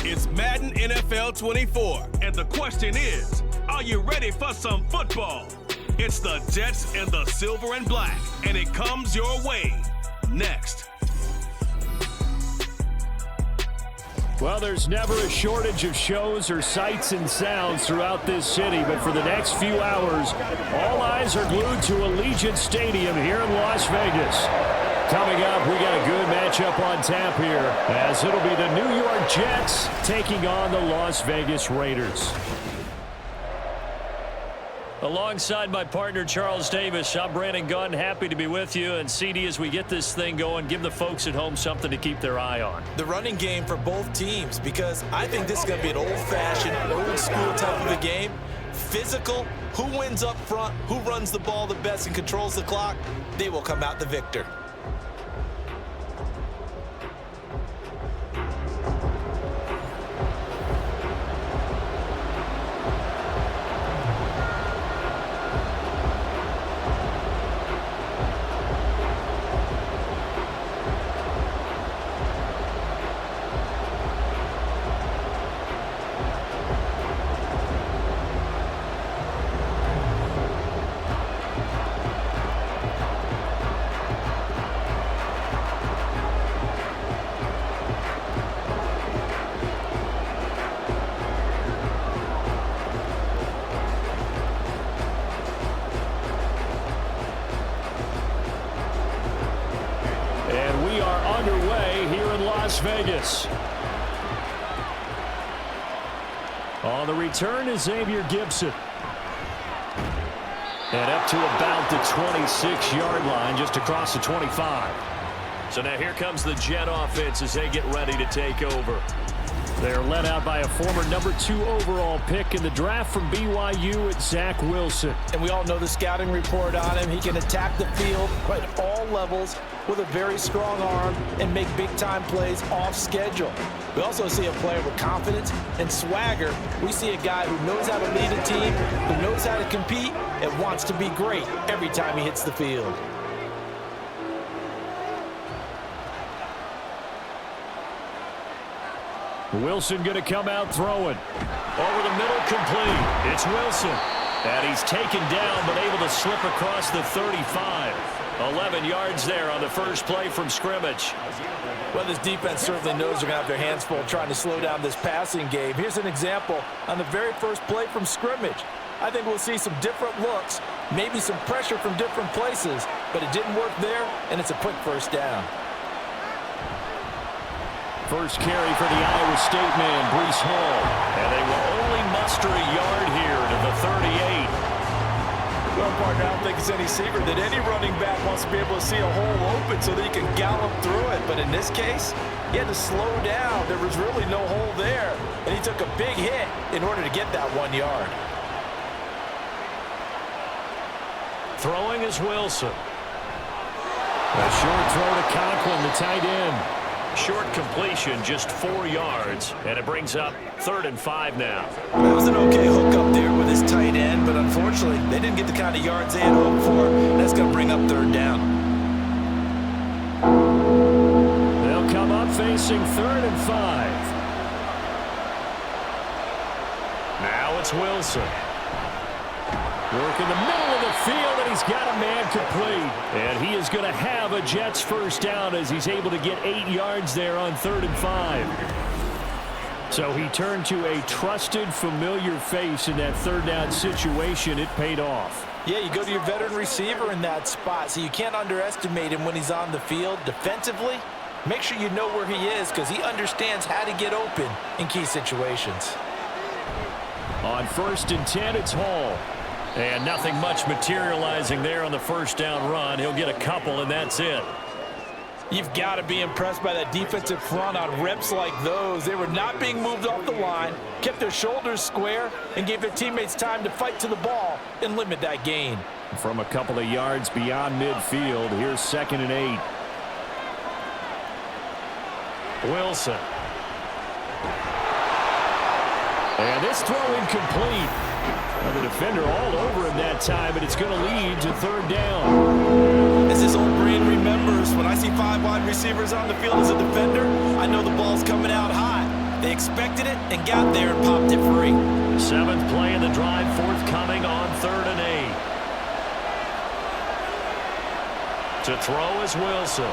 It's Madden NFL 24, and the question is, are you ready for some football? It's the Jets and the silver and black, and it comes your way next. Well, there's never a shortage of shows or sights and sounds throughout this city, but for the next few hours, all eyes are glued to Allegiant Stadium here in Las Vegas. Coming up, we got a good matchup on tap here, as it'll be the New York Jets taking on the Las Vegas Raiders. Alongside my partner, Charles Davis, I'm Brandon Gunn, happy to be with you. And CD, as we get this thing going, give the folks at home something to keep their eye on. The running game for both teams, because I think this is going to be an old-fashioned, old-school type of a game. Physical, who wins up front, who runs the ball the best and controls the clock, they will come out the victor. Vegas. On the return is Xavier Gibson. And up to about the 26-yard line, just across the 25. So now here comes the Jet offense as they get ready to take over. They're led out by a former #2 overall pick in the draft from BYU at Zach Wilson. And we all know the scouting report on him. He can attack the field at all levels with a very strong arm and make big-time plays off schedule. We also see a player with confidence and swagger. We see a guy who knows how to lead a team, who knows how to compete, and wants to be great every time he hits the field. Wilson going to come out throwing. Over the middle, complete. It's Wilson. And he's taken down, but able to slip across the 35. 11 yards there on the first play from scrimmage. Well, this defense certainly knows they're going to have their hands full trying to slow down this passing game. Here's an example on the very first play from scrimmage. I think we'll see some different looks, maybe some pressure from different places, but it didn't work there, and it's a quick first down. First carry for the Iowa State man, Breece Hall. And they will only muster a yard here to the 38. Well, partner, I don't think it's any secret that any running back wants to be able to see a hole open so that he can gallop through it. But in this case, he had to slow down. There was really no hole there. And he took a big hit in order to get that 1 yard. Throwing is Wilson. A short throw to Conklin, the tight end. Short completion, just 4 yards, and it brings up 3rd and 5 now. That was an okay hook up there with his tight end, but unfortunately, they didn't get the kind of yards they had hoped for. That's going to bring up 3rd down. They'll come up facing 3rd and 5. Now it's Wilson. Work in the middle of the field, and he's got a man complete. And he is going to have a Jets first down as he's able to get 8 yards there on 3rd and 5. So he turned to a trusted, familiar face in that 3rd down situation. It paid off. Yeah, you go to your veteran receiver in that spot, so you can't underestimate him when he's on the field. Defensively, make sure you know where he is because he understands how to get open in key situations. On 1st and 10, it's Hall. And nothing much materializing there on the first down run. He'll get a couple, and that's it. You've got to be impressed by that defensive front on reps like those. They were not being moved off the line, kept their shoulders square, and gave their teammates time to fight to the ball and limit that gain. From a couple of yards beyond midfield, here's 2nd and 8. Wilson. And this throw incomplete. The defender all over him that time, and it's going to lead to 3rd down. As this old brain remembers, when I see 5 wide receivers on the field as a defender, I know the ball's coming out hot. They expected it and got there and popped it free. 7th play of the drive forthcoming on 3rd and 8. To throw is Wilson.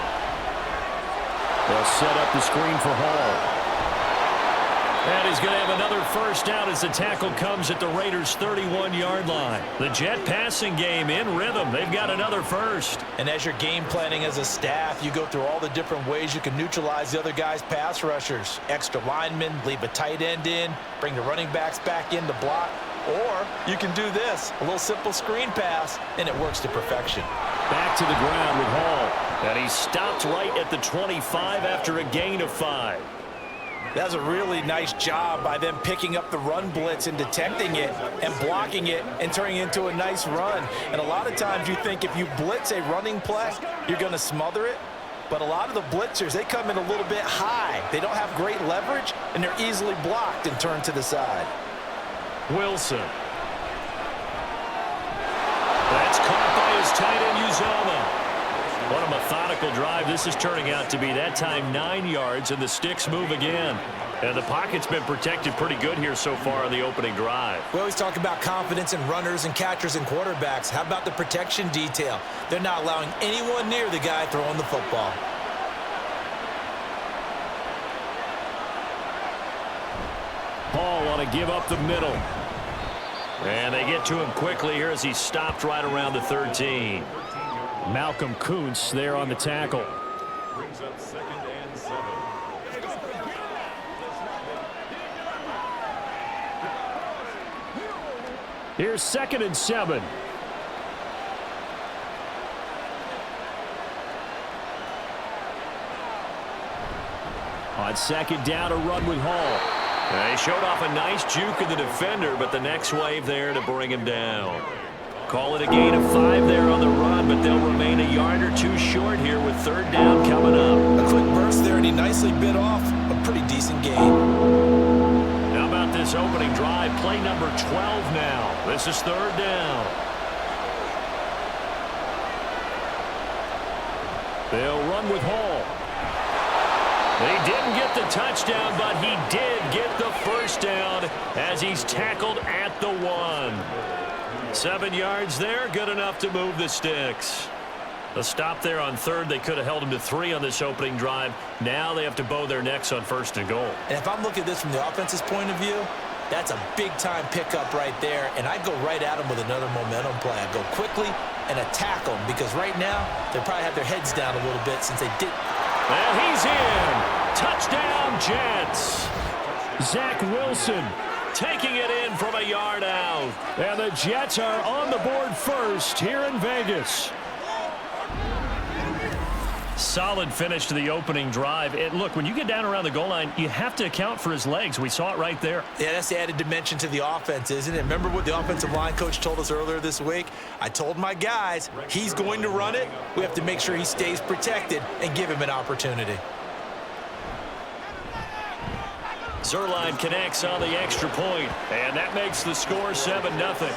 They'll set up the screen for Hall. And he's going to have another first down as the tackle comes at the Raiders' 31-yard line. The Jet passing game in rhythm. They've got another first. And as you're game planning as a staff, you go through all the different ways you can neutralize the other guy's pass rushers. Extra linemen, leave a tight end in, bring the running backs back in to block. Or you can do this, a little simple screen pass, and it works to perfection. Back to the ground with Hall. And he stopped right at the 25 after a gain of 5. That's a really nice job by them picking up the run blitz and detecting it and blocking it and turning it into a nice run. And a lot of times you think if you blitz a running play, you're going to smother it. But a lot of the blitzers, they come in a little bit high. They don't have great leverage, and they're easily blocked and turned to the side. Wilson. That's caught by his tight end, Uzomah. What a methodical drive this is turning out to be. That time 9 yards, and the sticks move again. And the pocket's been protected pretty good here so far on the opening drive. We always talk about confidence in runners and catchers and quarterbacks. How about the protection detail? They're not allowing anyone near the guy throwing the football. Hall want to give up the middle. And they get to him quickly here as he stopped right around the 13. Malcolm Kuntz there on the tackle. Brings up 2nd and 7. Here's 2nd and 7. On 2nd down, a run with Hall. He showed off a nice juke of the defender, but the next wave there to bring him down. Call it a gain of 5 there on the run, but they'll remain a yard or two short here with 3rd down coming up. A quick burst there, and he nicely bit off a pretty decent gain. How about this opening drive? Play number 12 now. This is 3rd down. They'll run with Hall. They didn't get the touchdown, but he did get the first down as he's tackled at the 1. 7 yards there, good enough to move the sticks. A stop there on 3rd. They could have held him to 3 on this opening drive. Now they have to bow their necks on 1st and goal. And if I'm looking at this from the offense's point of view, that's a big-time pickup right there, and I go right at him with another momentum play. I go quickly and attack them because right now they probably have their heads down a little bit since they did. And he's in. Touchdown, Jets. Zach Wilson taking it in from a yard out. And the Jets are on the board first here in Vegas. Solid finish to the opening drive. And look, when you get down around the goal line, you have to account for his legs. We saw it right there. Yeah, that's the added dimension to the offense, isn't it? Remember what the offensive line coach told us earlier this week? I told my guys, he's going to run it. We have to make sure he stays protected and give him an opportunity. Zerline connects on the extra point, and that makes the score 7-0.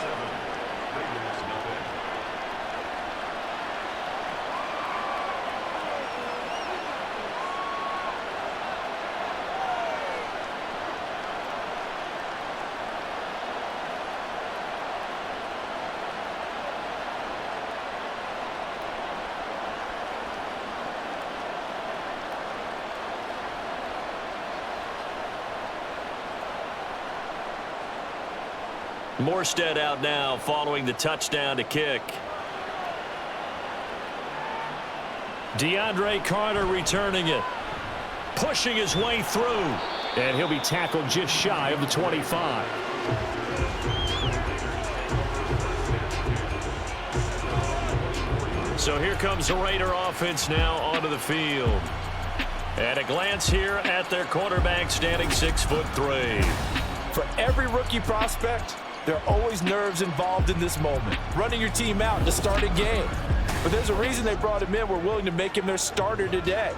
Morstead out now following the touchdown to kick. DeAndre Carter returning it. Pushing his way through. And he'll be tackled just shy of the 25. So here comes the Raider offense now onto the field. At a glance here at their quarterback standing 6'3". For every rookie prospect, there are always nerves involved in this moment. Running your team out to start a game. But there's a reason they brought him in. We're willing to make him their starter today.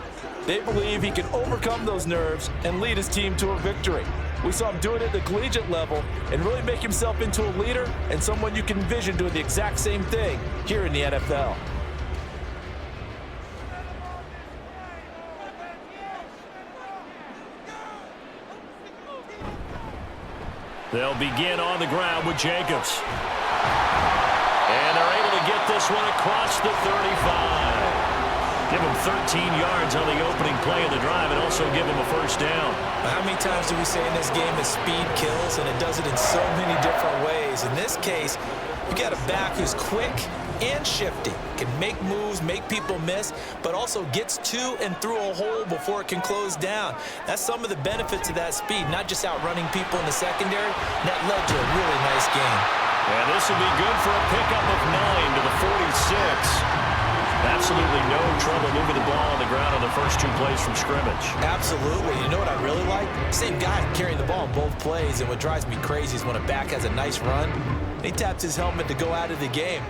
They believe he can overcome those nerves and lead his team to a victory. We saw him do it at the collegiate level and really make himself into a leader and someone you can envision doing the exact same thing here in the NFL. They'll begin on the ground with Jacobs. And they're able to get this one across the 35. Give him 13 yards on the opening play of the drive and also give him a first down. How many times do we say in this game that speed kills, and it does it in so many different ways? In this case, you got a back who's quick and shifty, can make moves, make people miss, but also gets to and through a hole before it can close down. That's some of the benefits of that speed, not just outrunning people in the secondary. And that led to a really nice game. And this will be good for a pickup of 9 to the 46. Absolutely no trouble moving the ball on the ground on the first 2 plays from scrimmage. Absolutely. You know what I really like? Same guy carrying the ball in both plays, and what drives me crazy is when a back has a nice run, he taps his helmet to go out of the game.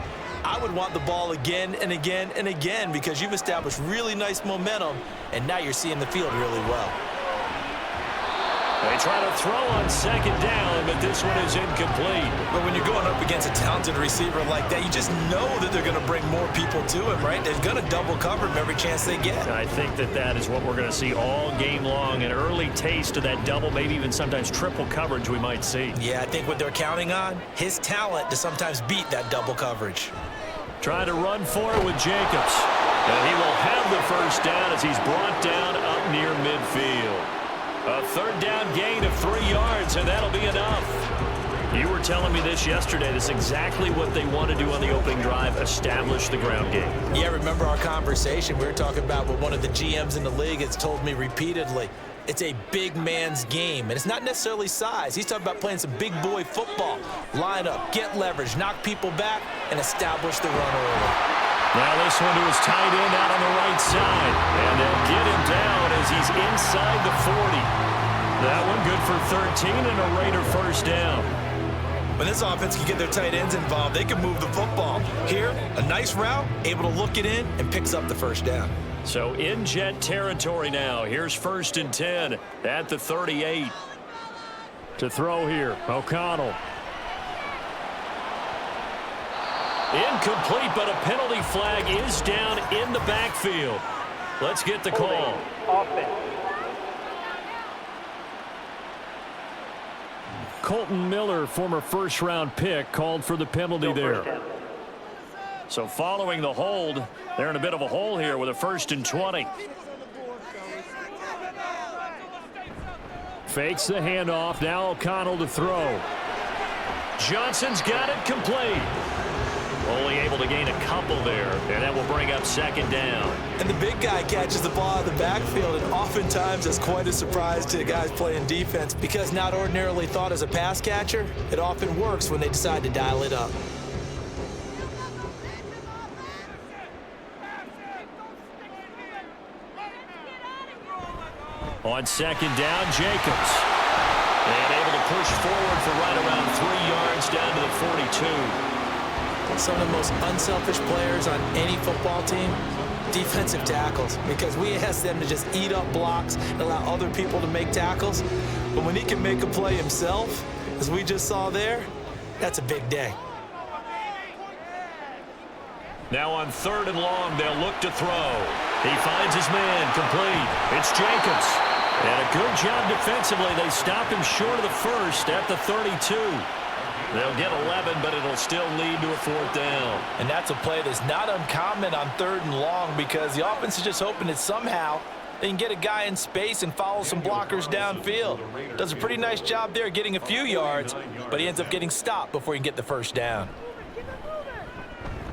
I would want the ball again and again and again because you've established really nice momentum, and now you're seeing the field really well. They try to throw on second down, but this one is incomplete. But when you're going up against a talented receiver like that, you just know that they're going to bring more people to him, right? They're going to double cover him every chance they get. I think that is what we're going to see all game long, an early taste of that double, maybe even sometimes triple coverage we might see. Yeah, I think what they're counting on, his talent to sometimes beat that double coverage. Trying to run for it with Jacobs. And he will have the first down as he's brought down up near midfield. A third down gain of 3 yards, and that'll be enough. You were telling me this yesterday. This is exactly what they want to do on the opening drive, establish the ground game. Yeah, remember our conversation? We were talking about what one of the GMs in the league has told me repeatedly. It's a big man's game, and it's not necessarily size. He's talking about playing some big boy football. Line up, get leverage, knock people back, and establish the run early. Now this one to his tight end out on the right side. And they'll get him down as he's inside the 40. That one good for 13 and a Raider first down. When this offense can get their tight ends involved, they can move the football. Here, a nice route, able to look it in, and picks up the first down. So in Jet territory now. Here's 1st and 10 at the 38. To throw here, O'Connell. Incomplete, but a penalty flag is down in the backfield. Let's get the call. Colton Miller, former first-round pick, called for the penalty there. So following the hold, they're in a bit of a hole here with a 1st and 20. Fakes the handoff. Now O'Connell to throw. Johnson's got it complete. Only able to gain a couple there, and that will bring up 2nd down. And the big guy catches the ball out of the backfield, and oftentimes that's quite a surprise to guys playing defense because not ordinarily thought as a pass catcher, it often works when they decide to dial it up. On 2nd down, Jacobs. And able to push forward for right around 3 yards down to the 42. Some of the most unselfish players on any football team, defensive tackles, because we ask them to just eat up blocks and allow other people to make tackles. But when he can make a play himself, as we just saw there, that's a big day. Now on 3rd and long, they'll look to throw. He finds his man complete. It's Jacobs. And a good job defensively. They stop him short of the first at the 32. They'll get 11, but it'll still lead to a 4th down. And that's a play that's not uncommon on 3rd and long because the offense is just hoping that somehow they can get a guy in space and follow some blockers downfield. Does a pretty nice job there getting a few yards, but he ends up getting stopped before he can get the first down.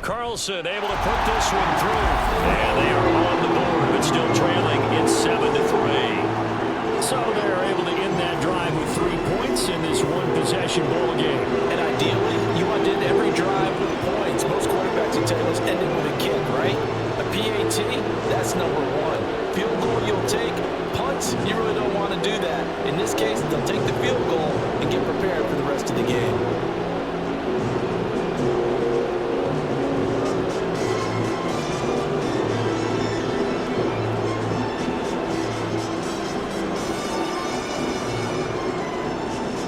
Carlson able to put this one through. And they are on the board, but still trailing. It's 7-3. So they're able to end that drive with 3 points in this one-possession ball game. And ideally, you want to end every drive with points. Most quarterbacks will tell you let's end it with a kick, right? A PAT, that's number 1. Field goal you'll take. Punts, you really don't want to do that. In this case, they'll take the field goal and get prepared for the rest of the game.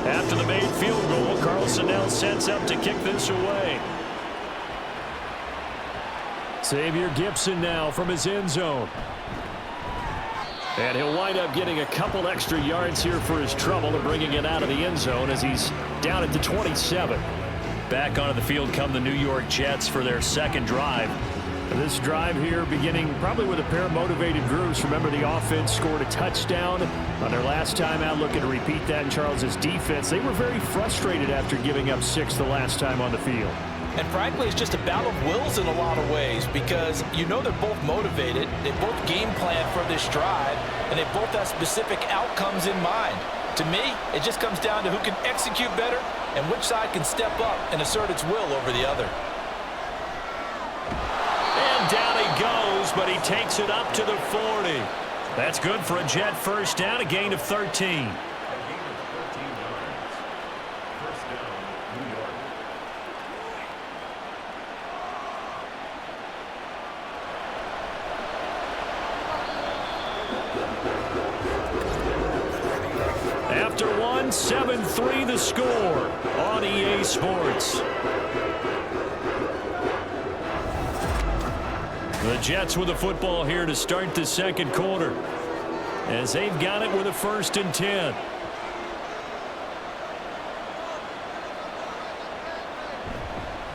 After the made field goal, Carlson now sets up to kick this away. Xavier Gibson now from his end zone. And he'll wind up getting a couple extra yards here for his trouble and bringing it out of the end zone as he's down at the 27. Back onto the field come the New York Jets for their second drive. This drive here beginning probably with a pair of motivated groups. Remember, the offense scored a touchdown on their last time out, looking to repeat that in Charles's defense. They were very frustrated after giving up 6 the last time on the field. And frankly, it's just a battle of wills in a lot of ways because you know they're both motivated, they both game plan for this drive, and they both have specific outcomes in mind. To me, it just comes down to who can execute better and which side can step up and assert its will over the other. And down he goes, but he takes it up to the 40. That's good for a Jet first down, a gain of 13. After one, 7-3 the score on EA Sports. The Jets with the football here to start the second quarter as they've got it with a 1st and 10.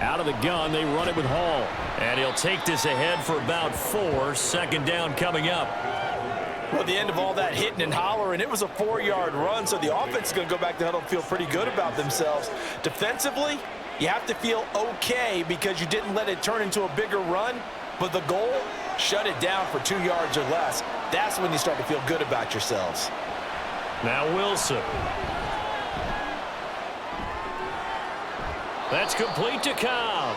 Out of the gun, they run it with Hall. And he'll take this ahead for about 4. Second down coming up. Well, at the end of all that hitting and hollering, it was a 4-yard run, so the offense is going to go back to huddle and feel pretty good about themselves. Defensively, you have to feel okay because you didn't let it turn into a bigger run, but the goal, shut it down for 2 yards or less. That's when you start to feel good about yourselves. Now Wilson. That's complete to Cobb.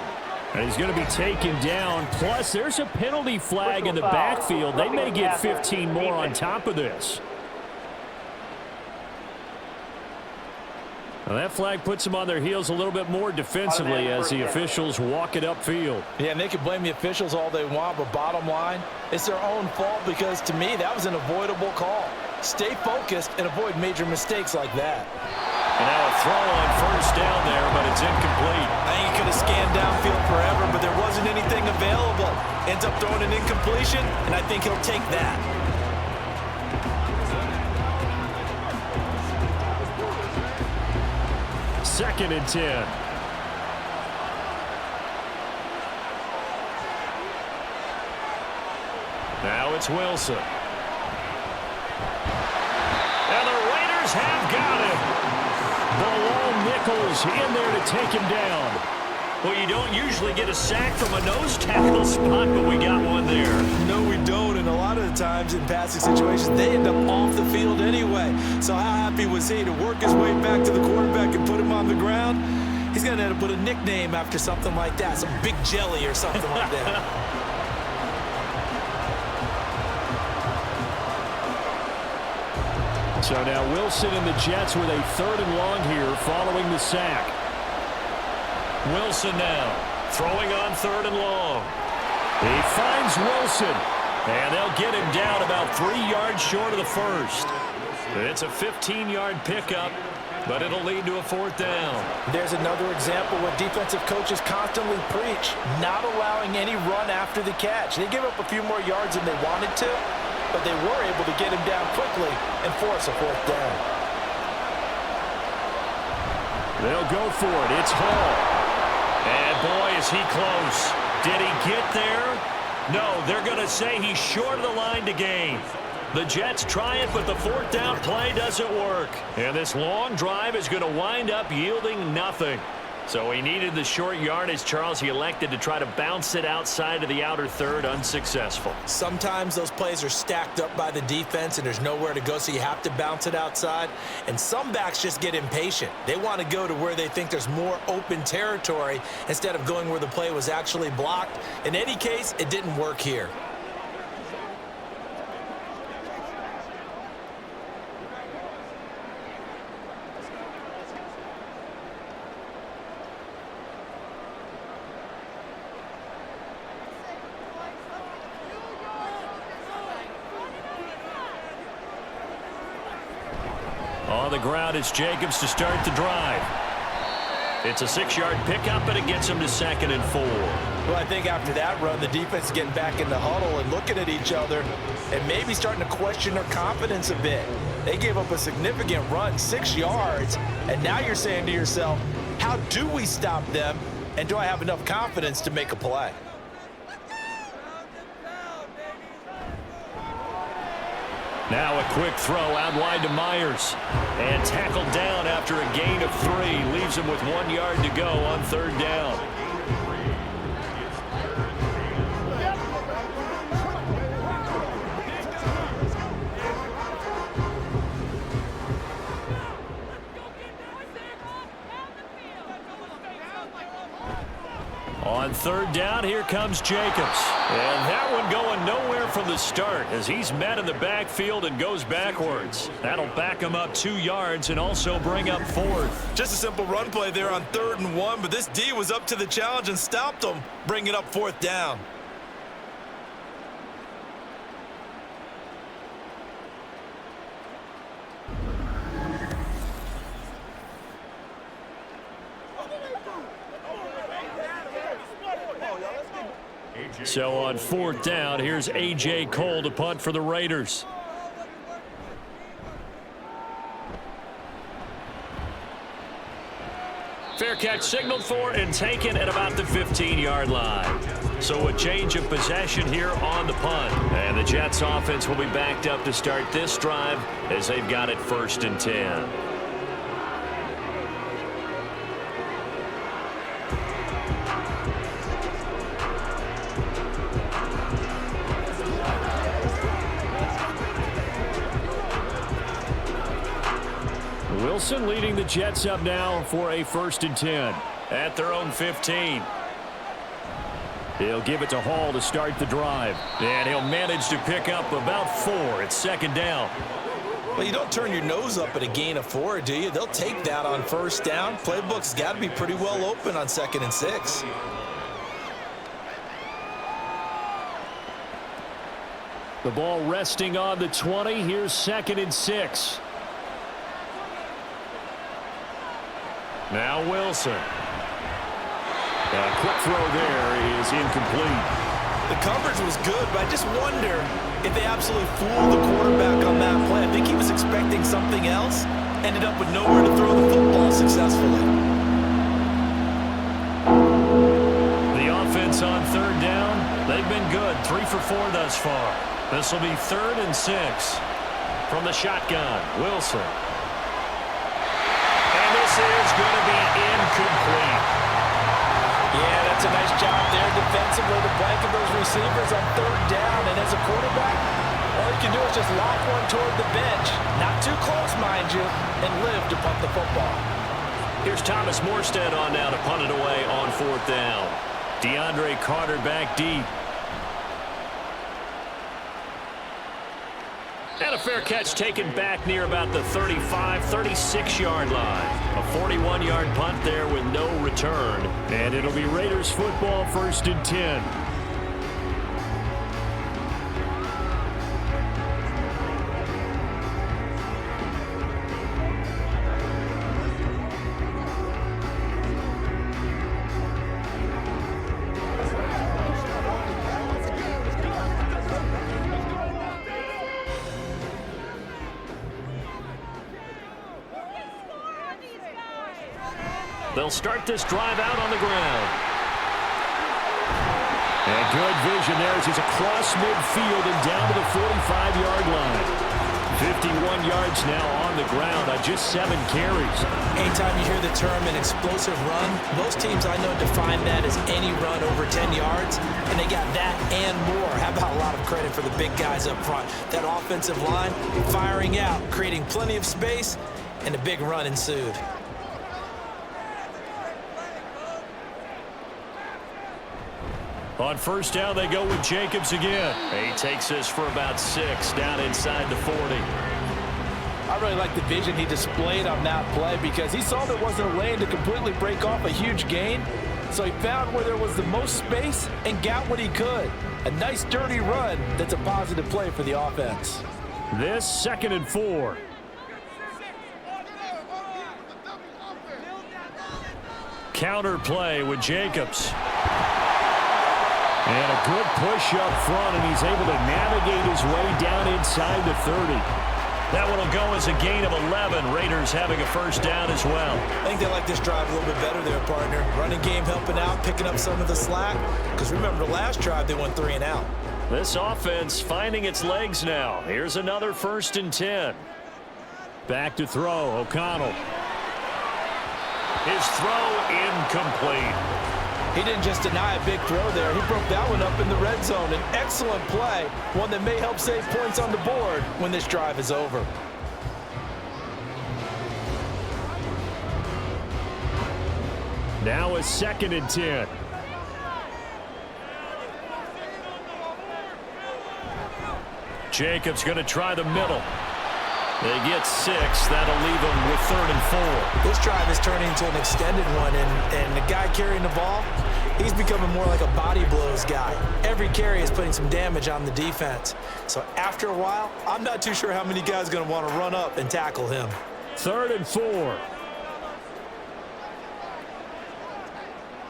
And he's going to be taken down. Plus, there's a penalty flag in the backfield. They may get 15 more on top of this. Now that flag puts them on their heels a little bit more defensively as the officials walk it upfield. Yeah, and they can blame the officials all they want, but bottom line, it's their own fault because, to me, that was an avoidable call. Stay focused and avoid major mistakes like that. And now a throw on first down there, but it's incomplete. I think he could have scanned downfield forever, but there wasn't anything available. Ends up throwing an incompletion, and I think he'll take that. Second and 10. Now it's Wilson. And the Raiders have got him. Bilal Nichols in there to take him down. Well, you don't usually get a sack from a nose tackle spot, but we got one there. No, we don't, and a lot of the times in passing situations, they end up off the field anyway. So how happy was he to work his way back to the quarterback and put him on the ground? He's going to end up with a nickname after something like that, some Big Jelly or something like that. So now Wilson and the Jets with a 3rd and long here following the sack. Wilson now throwing on 3rd and long. He finds Wilson, and they'll get him down about 3 yards short of the first. It's a 15-yard pickup, but it'll lead to a 4th down. There's another example what defensive coaches constantly preach, not allowing any run after the catch. They gave up a few more yards than they wanted to, but they were able to get him down quickly and force a 4th down. They'll go for it. It's Hall. And boy, is he close. Did he get there? No, they're going to say he's short of the line to gain. The Jets try it, but the 4th down play doesn't work. And this long drive is going to wind up yielding nothing. So he needed the short yardage, Charles. He elected to try to bounce it outside of the outer third, unsuccessful. Sometimes those plays are stacked up by the defense and there's nowhere to go, so you have to bounce it outside. And some backs just get impatient. They want to go to where they think there's more open territory instead of going where the play was actually blocked. In any case, it didn't work here. On the ground, it's Jacobs to start the drive. It's a 6-yard pickup, and it gets him to 2nd and 4. Well, I think after that run, the defense is getting back in the huddle and looking at each other and maybe starting to question their confidence a bit. They gave up a significant run, 6 yards, and now you're saying to yourself, how do we stop them, and do I have enough confidence to make a play? Now a quick throw out wide to Myers. And tackled down after a gain of 3. Leaves him with 1 yard to go on 3rd down. On 3rd down, here comes Jacobs. And that one going nowhere from the start as he's met in the backfield and goes backwards. That'll back him up 2 yards and also bring up 4th. Just a simple run play there on 3rd and 1, but this D was up to the challenge and stopped him, bringing up 4th down. So on 4th down, here's A.J. Cole to punt for the Raiders. Fair catch signaled for and taken at about the 15-yard line. So a change of possession here on the punt. And the Jets offense will be backed up to start this drive as they've got it 1st and 10. Wilson leading the Jets up now for a 1st and 10 at their own 15. He'll give it to Hall to start the drive. And he'll manage to pick up about 4 at 2nd down. Well, you don't turn your nose up at a gain of 4, do you? They'll take that on 1st down. Playbook's got to be pretty well open on 2nd and 6. The ball resting on the 20. Here's 2nd and 6. Now Wilson. A quick throw there is incomplete. The coverage was good, but I just wonder if they absolutely fooled the quarterback on that play. I think he was expecting something else. Ended up with nowhere to throw the football successfully. The offense on 3rd down, they've been good. 3 for 4 thus far. This will be 3rd and 6. From the shotgun, Wilson. This is going to be incomplete. Yeah, that's a nice job there defensively to blanket those receivers on 3rd down. And as a quarterback, all you can do is just lock one toward the bench. Not too close, mind you, and live to punt the football. Here's Thomas Morstead on now to punt it away on 4th down. DeAndre Carter back deep. And a fair catch taken back near about the 35, 36-yard line. A 41-yard punt there with no return. And it'll be Raiders football 1st and 10. They'll start this drive out on the ground. And good vision there as he's across midfield and down to the 45-yard line. 51 yards now on the ground on just 7 carries. Anytime you hear the term an explosive run, most teams I know define that as any run over 10 yards, and they got that and more. How about a lot of credit for the big guys up front? That offensive line firing out, creating plenty of space, and a big run ensued. On 1st down, they go with Jacobs again. He takes this for about 6 down inside the 40. I really like the vision he displayed on that play because he saw there wasn't a lane to completely break off a huge gain. So he found where there was the most space and got what he could. A nice dirty run that's a positive play for the offense. This 2nd and 4. Counter play with Jacobs. And a good push up front, and he's able to navigate his way down inside the 30. That one will go as a gain of 11. Raiders having a first down as well. I think they like this drive a little bit better there, partner. Running game helping out, picking up some of the slack. Because remember, the last drive, they went 3 and out. This offense finding its legs now. Here's another 1st and 10. Back to throw, O'Connell. His throw incomplete. He didn't just deny a big throw there. He broke that one up in the red zone. An excellent play, one that may help save points on the board when this drive is over. Now a 2nd and 10. Jacobs going to try the middle. They get 6. That'll leave them with 3rd and 4. This drive is turning into an extended one, and the guy carrying the ball, he's becoming more like a body blows guy. Every carry is putting some damage on the defense. So after a while, I'm not too sure how many guys are going to want to run up and tackle him. 3rd and 4.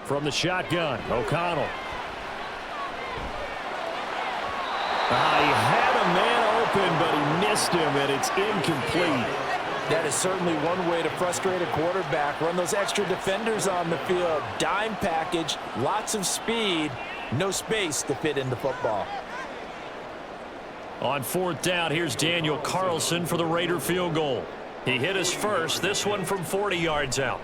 From the shotgun, O'Connell. He had a man open, but he missed him, and it's incomplete. That is certainly one way to frustrate a quarterback. Run those extra defenders on the field. Dime package, lots of speed, no space to fit in the football. On 4th down, here's Daniel Carlson for the Raider field goal. He hit his first, this one from 40 yards out.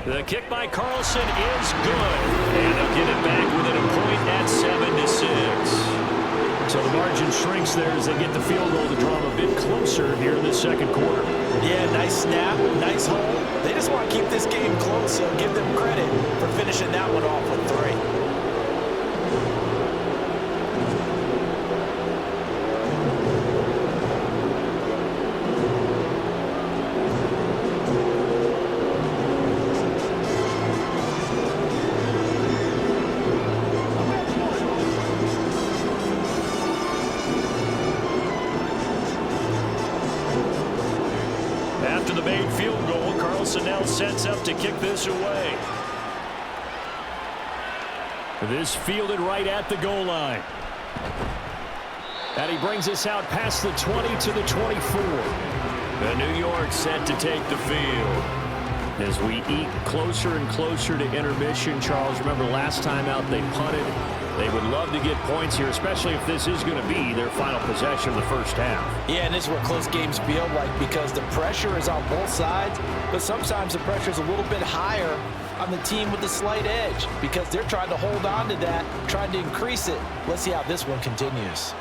The kick by Carlson is good, and they'll get it back within a point at 7-6. So the margin shrinks there as they get the field goal to draw them a bit closer here in this 2nd quarter. Yeah, nice snap, nice hole. They just want to keep this game close, so give them credit for finishing that one off with 3. Now sets up to kick this away. This fielded right at the goal line. And he brings us out past the 20 to the 24. The New York set to take the field. As we eat closer and closer to intermission, Charles, remember last time out they punted. They would love to get points here, especially if this is going to be their final possession of the first half. Yeah, and this is where close games feel like, because the pressure is on both sides, but sometimes the pressure is a little bit higher on the team with the slight edge because they're trying to hold on to that, trying to increase it. Let's see how this one continues.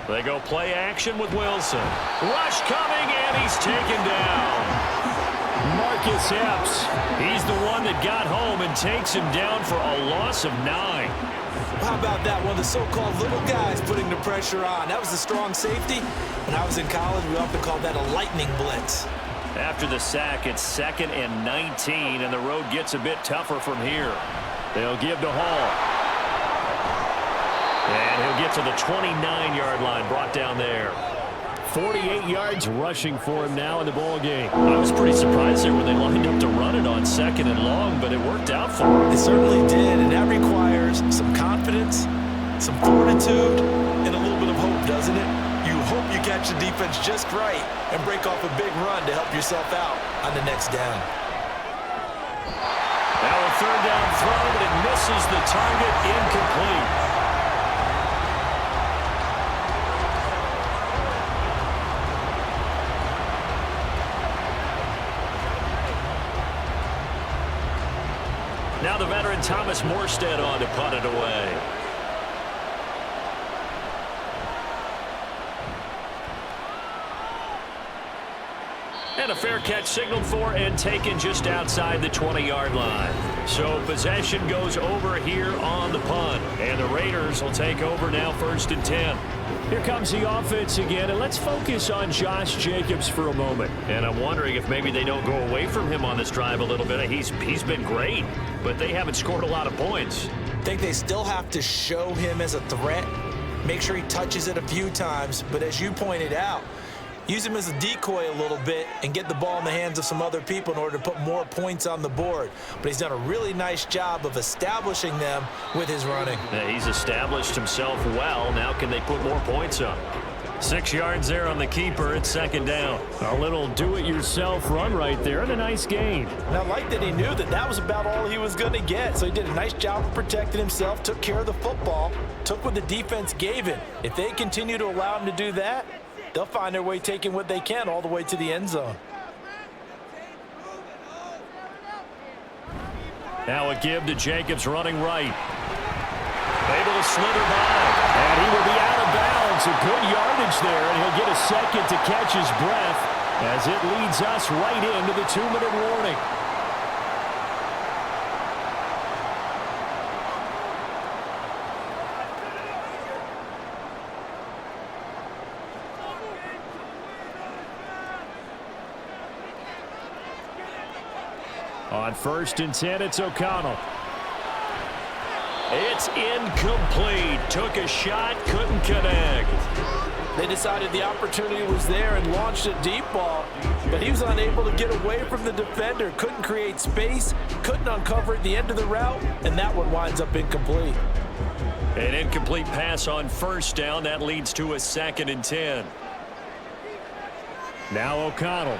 They go play action with Wilson. Rush coming, and he's taken down. Marcus Epps, he's the one that got home and takes him down for a loss of 9. How about that? One of the so-called little guys putting the pressure on. That was a strong safety. When I was in college, we often called that a lightning blitz. After the sack, it's 2nd and 19, and the road gets a bit tougher from here. They'll give to Hall. And he'll get to the 29-yard line, brought down there. 48 yards rushing for him now in the ball game. I was pretty surprised there when they lined up to run it on 2nd and long, but it worked out for him. It certainly did, and that requires some confidence, some fortitude, and a little bit of hope, doesn't it? You hope you catch the defense just right and break off a big run to help yourself out on the next down. Now a 3rd down throw, but it misses the target, incomplete. Now the veteran Thomas Morstead on to punt it away. And a fair catch signaled for and taken just outside the 20-yard line. So possession goes over here on the punt. And the Raiders will take over now 1st and 10. Here comes the offense again, and let's focus on Josh Jacobs for a moment. And I'm wondering if maybe they don't go away from him on this drive a little bit. He's been great, but they haven't scored a lot of points. I think they still have to show him as a threat, make sure he touches it a few times. But as you pointed out, use him as a decoy a little bit and get the ball in the hands of some other people in order to put more points on the board. But he's done a really nice job of establishing them with his running. Yeah, he's established himself well. Now can they put more points up? 6 yards there on the keeper. It's second down. A little do-it-yourself run right there and a nice gain. And I like that he knew that that was about all he was going to get. So he did a nice job of protecting himself, took care of the football, took what the defense gave him. If they continue to allow him to do that, they'll find their way taking what they can all the way to the end zone. Now a give to Jacobs running right. Able to slither by. And he will be out of bounds. A good yardage there, and he'll get a second to catch his breath as it leads us right into the 2-minute warning. On 1st and 10, it's O'Connell. It's incomplete. Took a shot, couldn't connect. They decided the opportunity was there and launched a deep ball, but he was unable to get away from the defender. Couldn't create space, couldn't uncover at the end of the route, and that one winds up incomplete. An incomplete pass on 1st down. That leads to a 2nd and 10. Now O'Connell.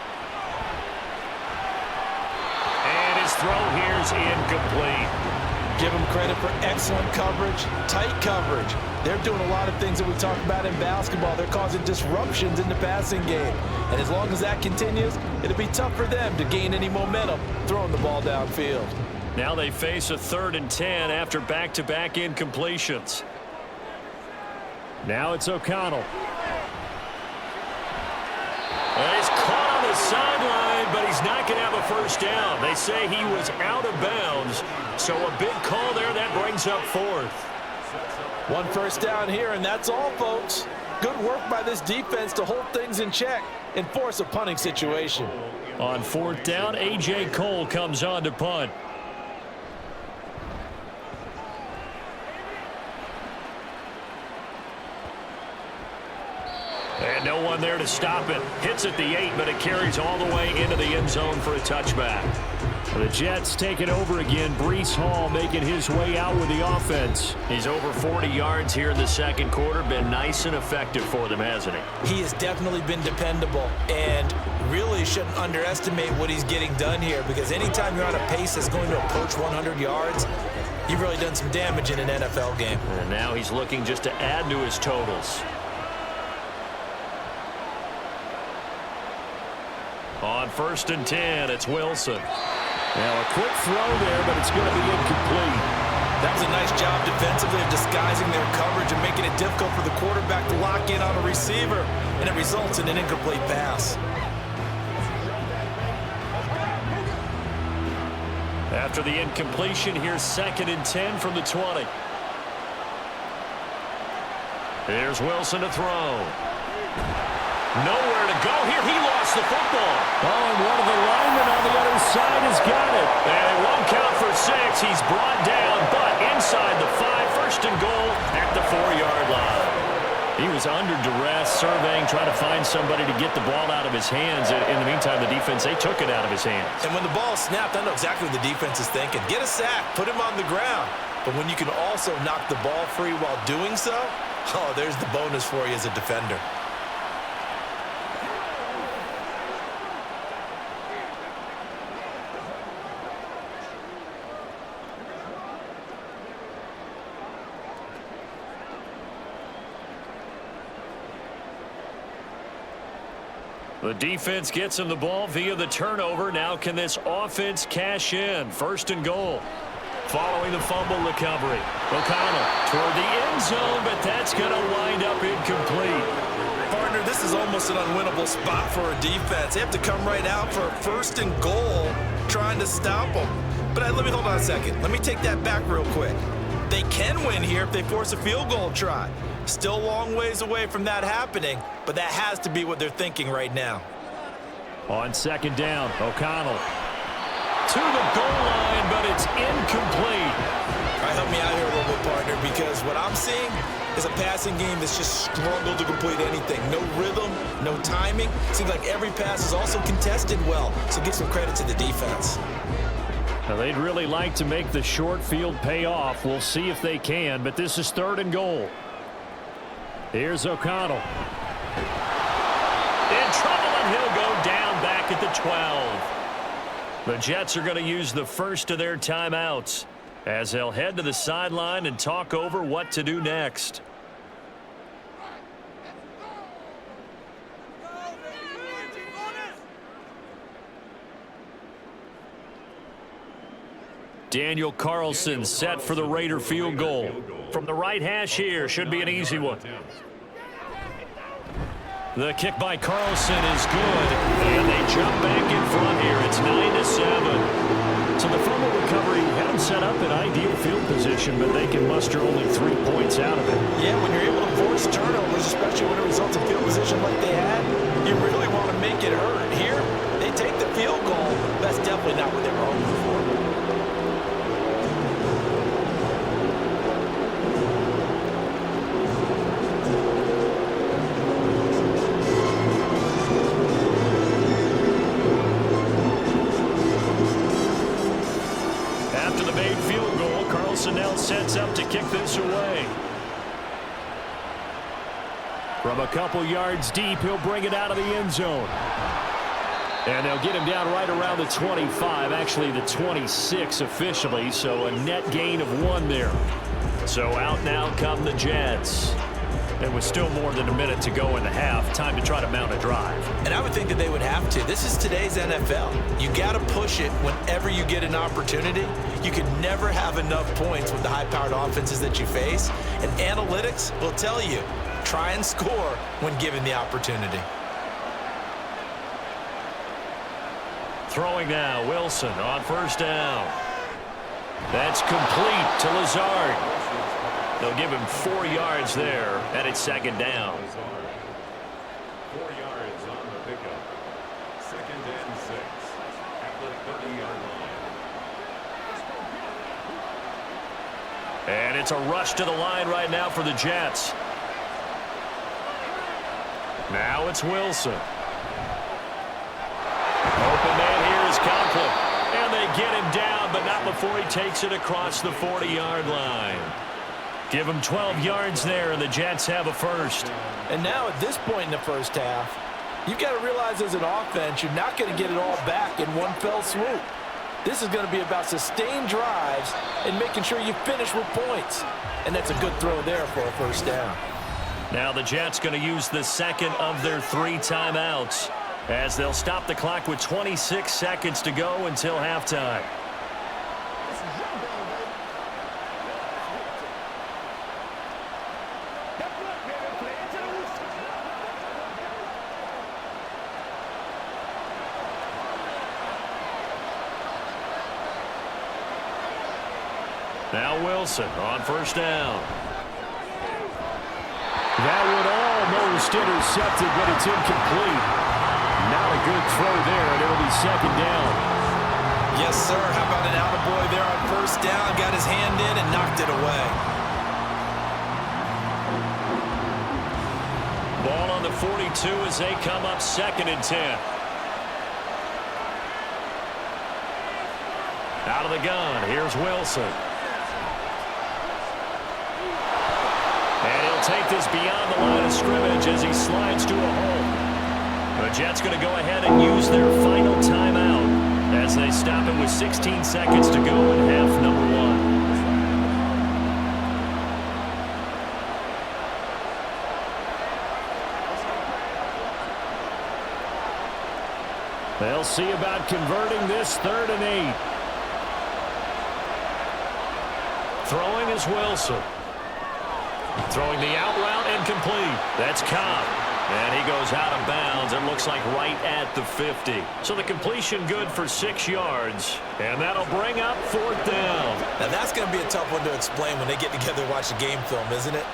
And his throw here's incomplete. Give them credit for excellent coverage, tight coverage. They're doing a lot of things that we talk about in basketball. They're causing disruptions in the passing game. And as long as that continues, it'll be tough for them to gain any momentum throwing the ball downfield. Now they face a 3rd and 10 after back-to-back incompletions. Now it's O'Connell. And he's caught on the sideline, but he's not going to have a 1st down. They say he was out of bounds, so a big call there. That brings up 4th. 1 1st down here, and that's all, folks. Good work by this defense to hold things in check and force a punting situation. On 4th down, A.J. Cole comes on to punt. And no one there to stop it. Hits at the 8, but it carries all the way into the end zone for a touchback. The Jets take it over again. Breece Hall making his way out with the offense. He's over 40 yards here in the 2nd quarter. Been nice and effective for them, hasn't he? He has definitely been dependable, and really shouldn't underestimate what he's getting done here, because anytime you're on a pace that's going to approach 100 yards, you've really done some damage in an NFL game. And now he's looking just to add to his totals. On 1st and 10, it's Wilson. Now a quick throw there, but it's going to be incomplete. That was a nice job defensively of disguising their coverage and making it difficult for the quarterback to lock in on a receiver, and it results in an incomplete pass. After the incompletion, here's 2nd and 10 from the 20. Here's Wilson to throw. Nowhere to go here. He lost the football. Oh, and one of the linemen on the other side has got it. And it won't count for 6. He's brought down, but inside the 5. 1st and goal at the 4-yard line. He was under duress, surveying, trying to find somebody to get the ball out of his hands. In the meantime, the defense, they took it out of his hands. And when the ball snapped, I know exactly what the defense is thinking. Get a sack, put him on the ground. But when you can also knock the ball free while doing so, oh, there's the bonus for you as a defender. The defense gets him the ball via the turnover. Now can this offense cash in? 1st and goal. Following the fumble recovery. O'Connell toward the end zone, but that's going to wind up incomplete. Partner, this is almost an unwinnable spot for a defense. They have to come right out for a 1st and goal trying to stop them. But let me hold on a second. Let me take that back real quick. They can win here if they force a field goal try. Still a long ways away from that happening, but that has to be what they're thinking right now. On 2nd down, O'Connell to the goal line, but it's incomplete. All right, help me out here a little bit, partner, because what I'm seeing is a passing game that's just struggled to complete anything. No rhythm, no timing. Seems like every pass is also contested well, so give some credit to the defense. Now, they'd really like to make the short field pay off. We'll see if they can, but this is 3rd and goal. Here's O'Connell. In trouble, and he'll go down back at the 12. The Jets are going to use the first of their timeouts as they'll head to the sideline and talk over what to do next. Daniel Carlson set for the Raider field goal. From the right hash here, should be an easy one. The kick by Carlson is good, and they jump back in front here. It's 9-7. So the fumble recovery had them set up in ideal field position, but they can muster only 3 points out of it. Yeah, when you're able to force turnovers, especially when it results in field position like they had, you really want to make it hurt. Here, they take the field goal. That's definitely not what they were hoping for. Now sets up to kick this away. From a couple yards deep, he'll bring it out of the end zone. And they'll get him down right around the 25, actually the 26 officially, so a net gain of 1 there. So out now come the Jets. There was still more than a minute to go in the half. Time to try to mount a drive. And I would think that they would have to. This is today's NFL. You got to push it whenever you get an opportunity. You can never have enough points with the high-powered offenses that you face. And analytics will tell you, try and score when given the opportunity. Throwing now, Wilson on 1st down. That's complete to Lazard. They'll give him 4 yards there, and it's 2nd down. 4 yards on the pickup. 2nd and 6 at the 30-yard line. And it's a rush to the line right now for the Jets. Now it's Wilson. Open man here is Conklin. And they get him down, but not before he takes it across the 40-yard line. Give him 12 yards there, and the Jets have a first. And now at this point in the first half, you've got to realize as an offense, you're not going to get it all back in one fell swoop. This is going to be about sustained drives and making sure you finish with points. And that's a good throw there for a first down. Now the Jets going to use the second of their 3 timeouts as they'll stop the clock with 26 seconds to go until halftime. Now Wilson on 1st down. That would almost intercept it, but it's incomplete. Not a good throw there, and it'll be 2nd down. Yes, sir. How about an attaboy there on 1st down? Got his hand in and knocked it away. Ball on the 42 as they come up 2nd and 10. Out of the gun, here's Wilson. And he'll take this beyond the line of scrimmage as he slides to a hole. The Jets going to go ahead and use their final timeout as they stop it with 16 seconds to go in half number 1. They'll see about converting this 3rd and 8. Throwing is Wilson. Throwing the out route and complete. That's Cobb. And he goes out of bounds. It looks like right at the 50. So the completion good for 6 yards. And that'll bring up 4th down. Now that's going to be a tough one to explain when they get together and watch the game film, isn't it?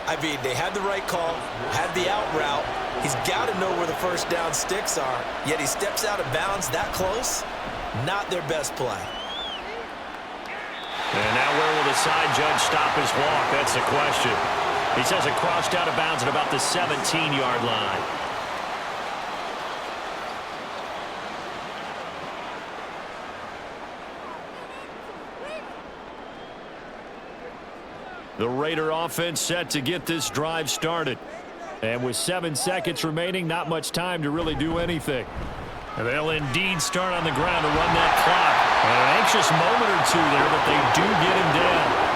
I mean, they had the right call, had the out route. He's got to know where the 1st down sticks are. Yet he steps out of bounds that close. Not their best play. And now where will the side judge stop his walk? That's the question. He says it crossed out of bounds at about the 17-yard line. The Raider offense set to get this drive started. And with 7 seconds remaining, not much time to really do anything. And they'll indeed start on the ground to run that clock. And an anxious moment or two there, but they do get him down.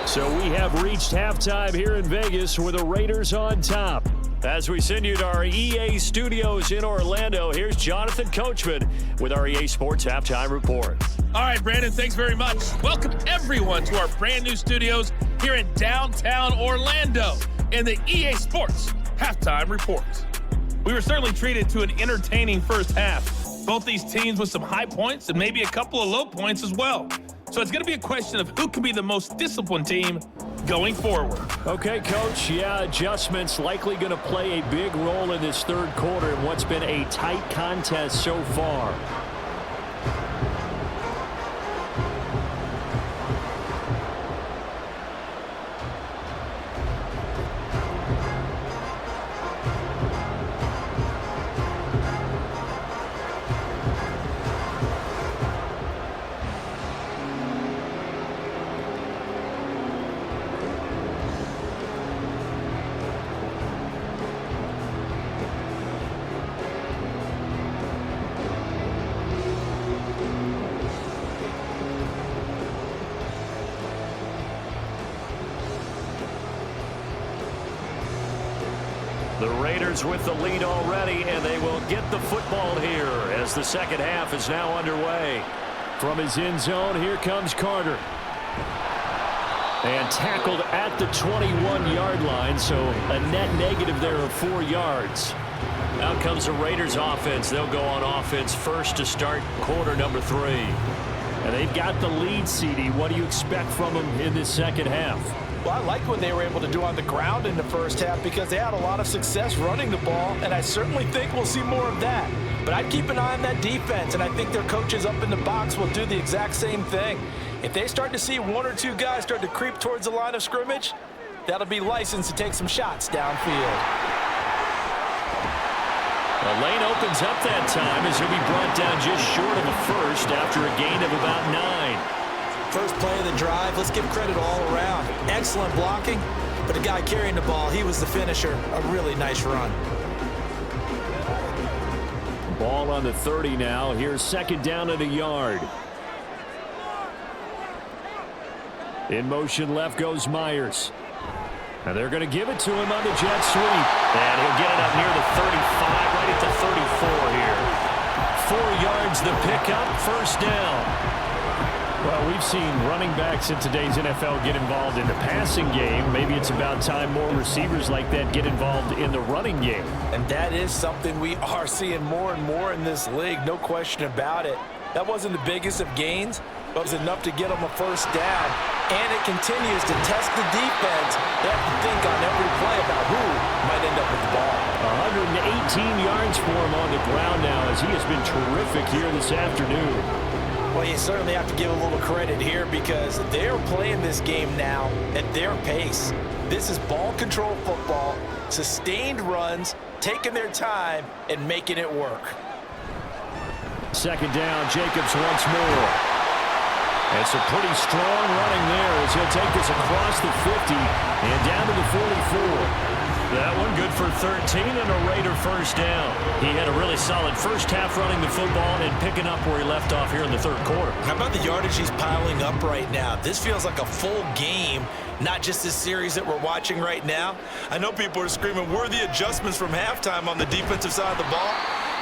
So we have reached halftime here in Vegas with the Raiders on top. As we send you to our EA studios in Orlando, here's Jonathan Coachman with our EA Sports Halftime Report. All right, Brandon, thanks very much. Welcome, everyone, to our brand-new studios here in downtown Orlando in the EA Sports Halftime Report. We were certainly treated to an entertaining first half. Both these teams with some high points and maybe a couple of low points as well. So it's going to be a question of who can be the most disciplined team going forward. Okay, Coach. Yeah, adjustments likely going to play a big role in this third quarter in what's been a tight contest so far. The Raiders with the lead already, and they will get the football here as the second half is now underway. From his end zone, here comes Carter. And tackled at the 21-yard line, so a net negative there of 4 yards. Out comes the Raiders offense. They'll go on offense first to start quarter number 3. And they've got the lead, CD. What do you expect from them in this second half? Well, I like what they were able to do on the ground in the first half because they had a lot of success running the ball, and I certainly think we'll see more of that. But I'd keep an eye on that defense, and I think their coaches up in the box will do the exact same thing. If they start to see 1 or 2 guys start to creep towards the line of scrimmage, that'll be licensed to take some shots downfield. The lane opens up that time as he'll be brought down just short of a first after a gain of about 9. First play of the drive, let's give credit all around. Excellent blocking, but the guy carrying the ball, he was the finisher. A really nice run. Ball on the 30 now. Here's second down at a yard. In motion left goes Myers. And they're going to give it to him on the jet sweep. And he'll get it up near the 35, right at the 34 here. 4 yards the pickup, first down. Well, we've seen running backs in today's NFL get involved in the passing game. Maybe it's about time more receivers like that get involved in the running game. And that is something we are seeing more and more in this league, no question about it. That wasn't the biggest of gains, but it was enough to get them a first down. And it continues to test the defense. They have to think on every play about who might end up with the ball. 118 yards for him on the ground now as he has been terrific here this afternoon. Well, you certainly have to give a little credit here because they're playing this game now at their pace. This is ball control football, sustained runs, taking their time, and making it work. Second down, Jacobs once more. It's a pretty strong running there as he'll take this across the 50 and down to the 44. That one good for 13 and a Raider first down. He had a really solid first half running the football and picking up where he left off here in the third quarter. How about the yardage he's piling up right now? This feels like a full game, not just this series that we're watching right now. I know people are screaming, where are the adjustments from halftime on the defensive side of the ball?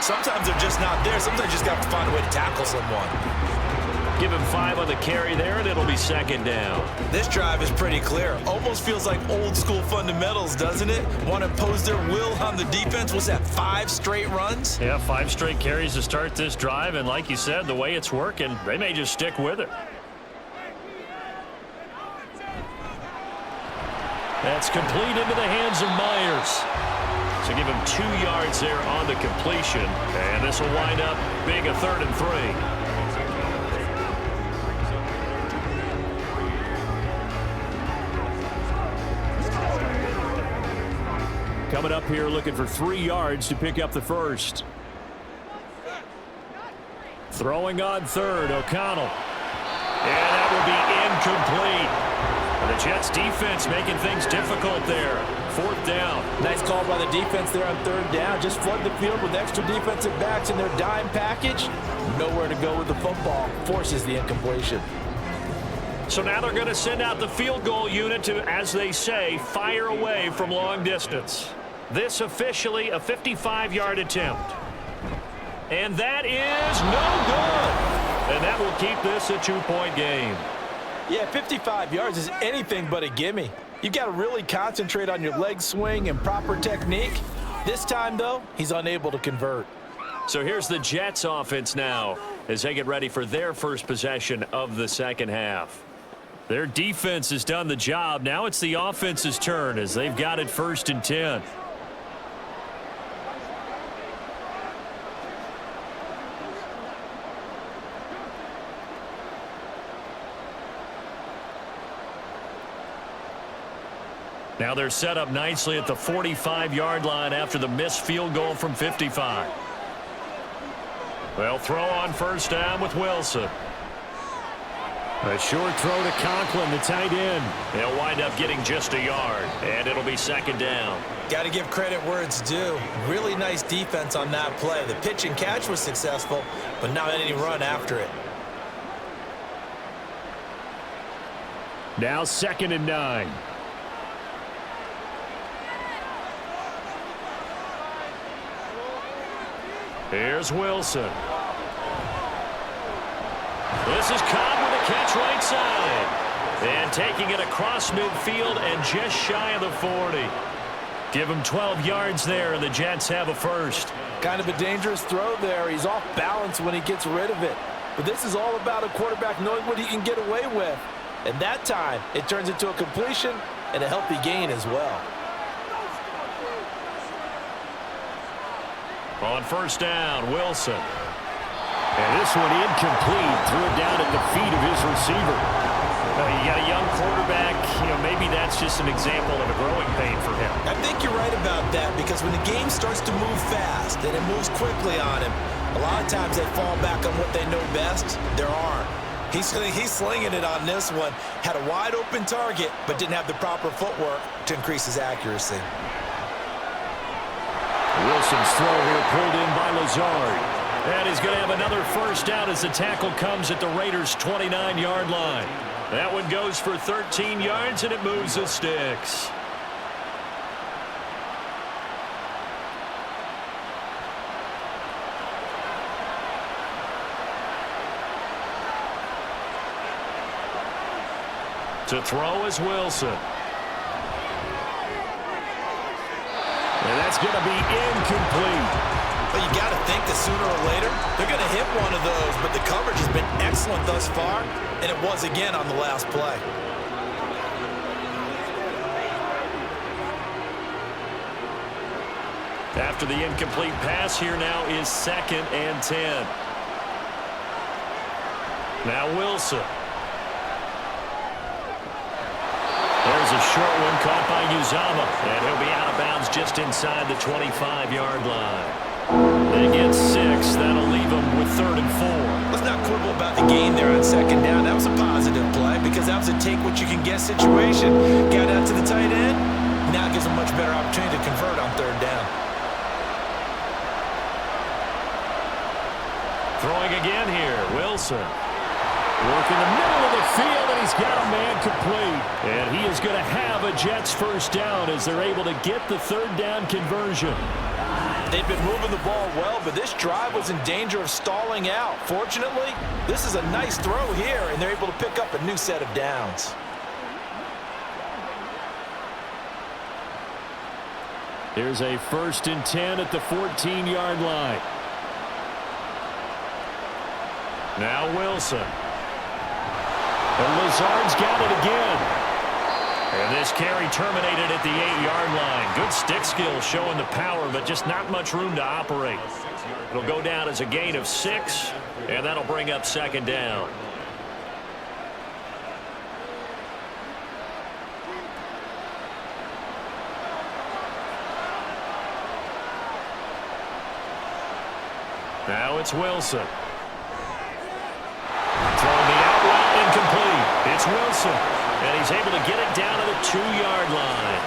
Sometimes they're just not there. Sometimes you just got to find a way to tackle someone. Give him 5 on the carry there, and it'll be second down. This drive is pretty clear. Almost feels like old school fundamentals, doesn't it? Want to impose their will on the defense. What's that, 5 straight runs? Yeah, 5 straight carries to start this drive, and like you said, the way it's working, they may just stick with it. That's complete into the hands of Myers. So give him 2 yards there on the completion. And this will wind up being a 3rd and 3. Coming up here looking for 3 yards to pick up the first. Throwing on 3rd, O'Connell. And that will be incomplete. The Jets defense making things difficult there. 4th down. Nice call by the defense there on 3rd down. Just flood the field with extra defensive backs in their dime package. Nowhere to go with the football. Forces the incompletion. So now they're going to send out the field goal unit to, as they say, fire away from long distance. This officially a 55-yard attempt. And that is no good. And that will keep this a 2-point game. Yeah, 55 yards is anything but a gimme. You've got to really concentrate on your leg swing and proper technique. This time, though, he's unable to convert. So here's the Jets offense now as they get ready for their first possession of the second half. Their defense has done the job. Now it's the offense's turn as they've got it 1st and 10. Now they're set up nicely at the 45-yard line after the missed field goal from 55. Well, throw on 1st down with Wilson. A short throw to Conklin, the tight end. They'll wind up getting just a yard, and it'll be 2nd down. Got to give credit where it's due. Really nice defense on that play. The pitch and catch was successful, but not any run after it. Now 2nd and 9. Here's Wilson. This is caught with a catch right side. And taking it across midfield and just shy of the 40. Give him 12 yards there, and the Jets have a first. Kind of a dangerous throw there. He's off balance when he gets rid of it. But this is all about a quarterback knowing what he can get away with. And that time, it turns into a completion and a healthy gain as well. On 1st down, Wilson. And this one incomplete. Threw it down at the feet of his receiver. Well, you got a young quarterback. Maybe that's just an example of a growing pain for him. I think you're right about that, because when the game starts to move fast and it moves quickly on him, a lot of times they fall back on what they know best, their arm. He's slinging it on this one. Had a wide open target, but didn't have the proper footwork to increase his accuracy. Wilson's throw here pulled in by Lazard. And he's going to have another 1st down as the tackle comes at the Raiders' 29-yard line. That one goes for 13 yards, and it moves the sticks. To throw is Wilson. And that's going to be incomplete. But you got to think that sooner or later, they're going to hit one of those. But the coverage has been excellent thus far, and it was again on the last play. After the incomplete pass, here now is 2nd and 10. Now Wilson. There's a short one caught by Uzama, and he'll be out of bounds just inside the 25-yard line. They get 6. That'll leave them with 3rd and 4. Let's not quibble about the gain there on 2nd down. That was a positive play because that was a take-what-you-can-get situation. Got out to the tight end. Now gives them a much better opportunity to convert on 3rd down. Throwing again here, Wilson. Working the middle of the field, and he's got a man complete. And he is going to have a Jets 1st down as they're able to get the 3rd down conversion. They've been moving the ball well, but this drive was in danger of stalling out. Fortunately, this is a nice throw here, and they're able to pick up a new set of downs. There's a 1st and 10 at the 14-yard line. Now Wilson. And Lazard's got it again. And this carry terminated at the 8-yard line. Good stick skill showing the power, but just not much room to operate. It'll go down as a gain of 6, and that'll bring up second down. Now it's Wilson. Throwing the out route incomplete. It's Wilson. And he's able to get it down to the 2-yard line.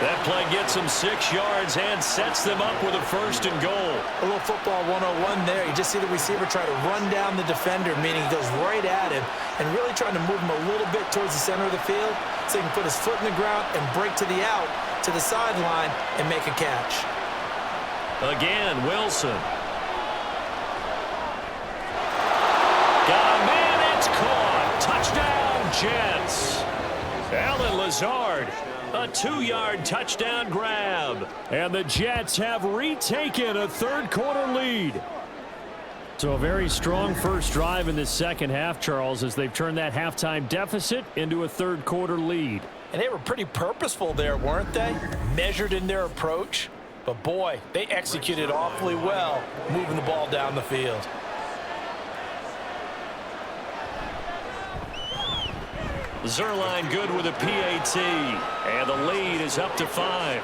That play gets him 6 yards and sets them up with a 1st and goal. A little football 101 there. You just see the receiver try to run down the defender, meaning he goes right at him and really trying to move him a little bit towards the center of the field so he can put his foot in the ground and break to the out, to the sideline, and make a catch. Again, Wilson. Got a man, it's caught. Touchdown, Jets. Alan Lazard, a 2-yard touchdown grab. And the Jets have retaken a 3rd-quarter lead. So a very strong first drive in the second half, Charles, as they've turned that halftime deficit into a 3rd-quarter lead. And they were pretty purposeful there, weren't they? Measured in their approach. But, boy, they executed awfully well moving the ball down the field. Zerline good with a PAT, and the lead is up to 5.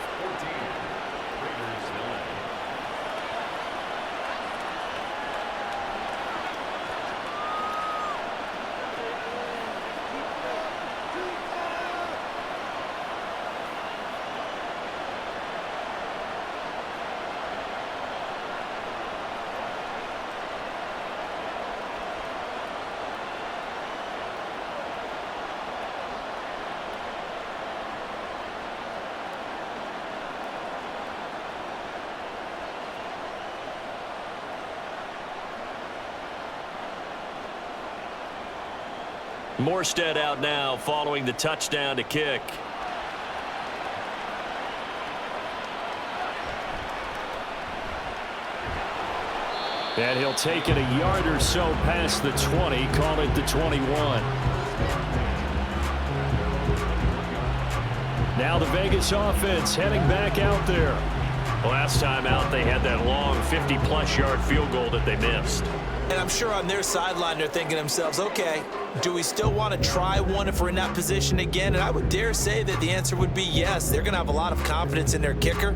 Morstead out now following the touchdown to kick. And he'll take it a yard or so past the 20, call it the 21. Now the Vegas offense heading back out there. Last time out they had that long 50-plus yard field goal that they missed. And I'm sure on their sideline they're thinking to themselves, okay, do we still want to try one if we're in that position again? And I would dare say that the answer would be yes. They're going to have a lot of confidence in their kicker.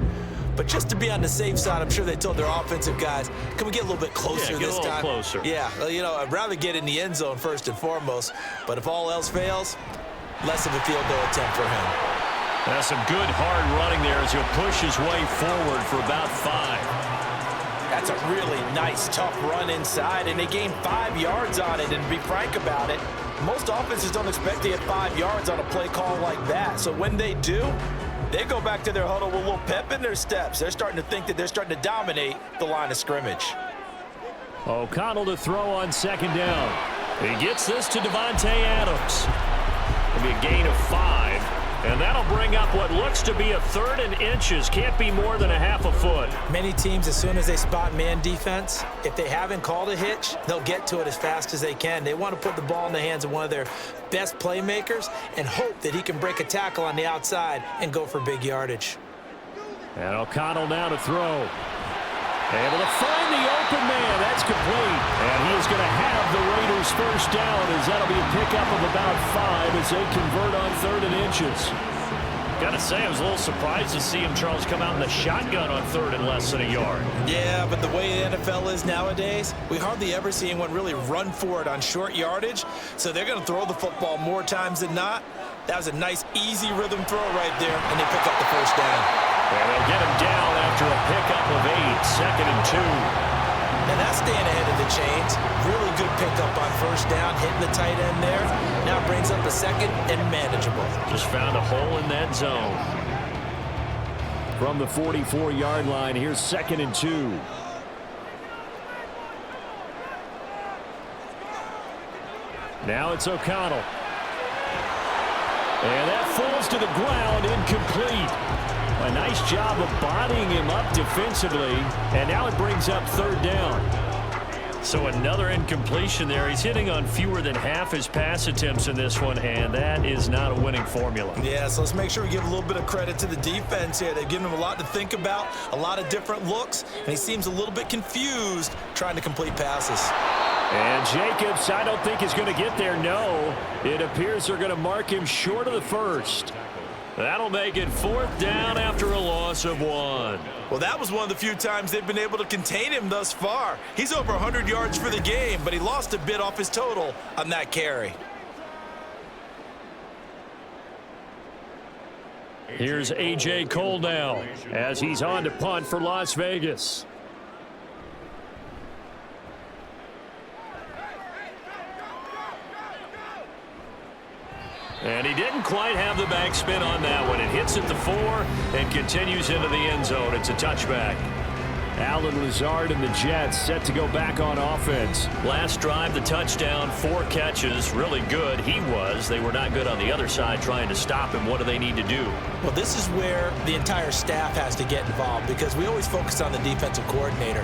But just to be on the safe side, I'm sure they told their offensive guys, can we get a little bit closer this time? Get a little closer. Yeah, you know, I'd rather get in the end zone first and foremost. But if all else fails, less of a field goal attempt for him. That's some good hard running there as he'll push his way forward for about 5. That's a really nice, tough run inside, and they gained 5 yards on it. And to be frank about it, most offenses don't expect to get 5 yards on a play call like that. So when they do, they go back to their huddle with a little pep in their steps. They're starting to think that they're starting to dominate the line of scrimmage. O'Connell to throw on 2nd down. He gets this to Devontae Adams. It'll be a gain of 5. And that'll bring up what looks to be a 3rd and inches. Can't be more than a half a foot. Many teams, as soon as they spot man defense, if they haven't called a hitch, they'll get to it as fast as they can. They want to put the ball in the hands of one of their best playmakers and hope that he can break a tackle on the outside and go for big yardage. And O'Connell now to throw. Able to find the open man. That's complete. And he is going to have the Raiders first down as that'll be a pickup of about 5 as they convert on 3rd and inches. Got to say, I was a little surprised to see him, Charles, come out in the shotgun on 3rd and less than a yard. Yeah, but the way the NFL is nowadays, we hardly ever see anyone really run for it on short yardage. So they're going to throw the football more times than not. That was a nice, easy rhythm throw right there, and they pick up the first down. And they'll get him down after a pickup of 8, 2nd and 2. And that's staying ahead of the chains. Really good pickup on first down, hitting the tight end there. Now brings up a 2nd and manageable. Just found a hole in that zone. From the 44-yard line, here's 2nd and 2. Now it's O'Connell. And that falls to the ground, incomplete. A nice job of bodying him up defensively, and now it brings up 3rd down. So another incompletion there. He's hitting on fewer than half his pass attempts in this one, and that is not a winning formula. Yeah, so let's make sure we give a little bit of credit to the defense here. They've given him a lot to think about, a lot of different looks, and he seems a little bit confused trying to complete passes. And Jacobs, I don't think is going to get there. No, it appears they're going to mark him short of the first. That'll make it 4th down after a loss of 1. Well, that was one of the few times they've been able to contain him thus far. He's over 100 yards for the game, but he lost a bit off his total on that carry. Here's A.J. Cole now as he's on to punt for Las Vegas. And he didn't quite have the backspin on that one. It hits at the 4 and continues into the end zone. It's a touchback. Allen Lazard and the Jets set to go back on offense. Last drive, the touchdown, 4 catches. Really good. He was. They were not good on the other side trying to stop him. What do they need to do? Well, this is where the entire staff has to get involved because we always focus on the defensive coordinator.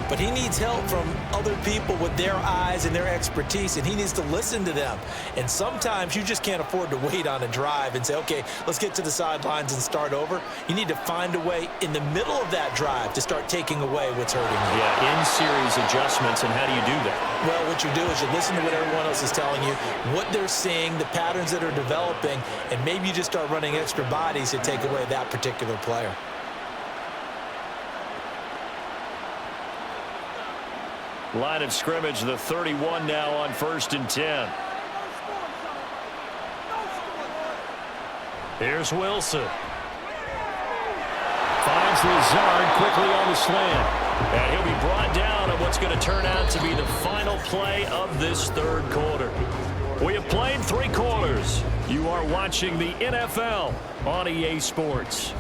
But he needs help from other people with their eyes and their expertise, and he needs to listen to them. And sometimes you just can't afford to wait on a drive and say, okay, let's get to the sidelines and start over. You need to find a way in the middle of that drive to start taking away what's hurting you. Yeah, in-series adjustments, and how do you do that? Well, what you do is you listen to what everyone else is telling you, what they're seeing, the patterns that are developing, and maybe you just start running extra bodies to take away that particular player. Line of scrimmage, the 31 now on 1st and 10. Here's Wilson. Finds Lazard quickly on the slant. And he'll be brought down on what's going to turn out to be the final play of this 3rd quarter. We have played 3 quarters. You are watching the NFL on EA Sports.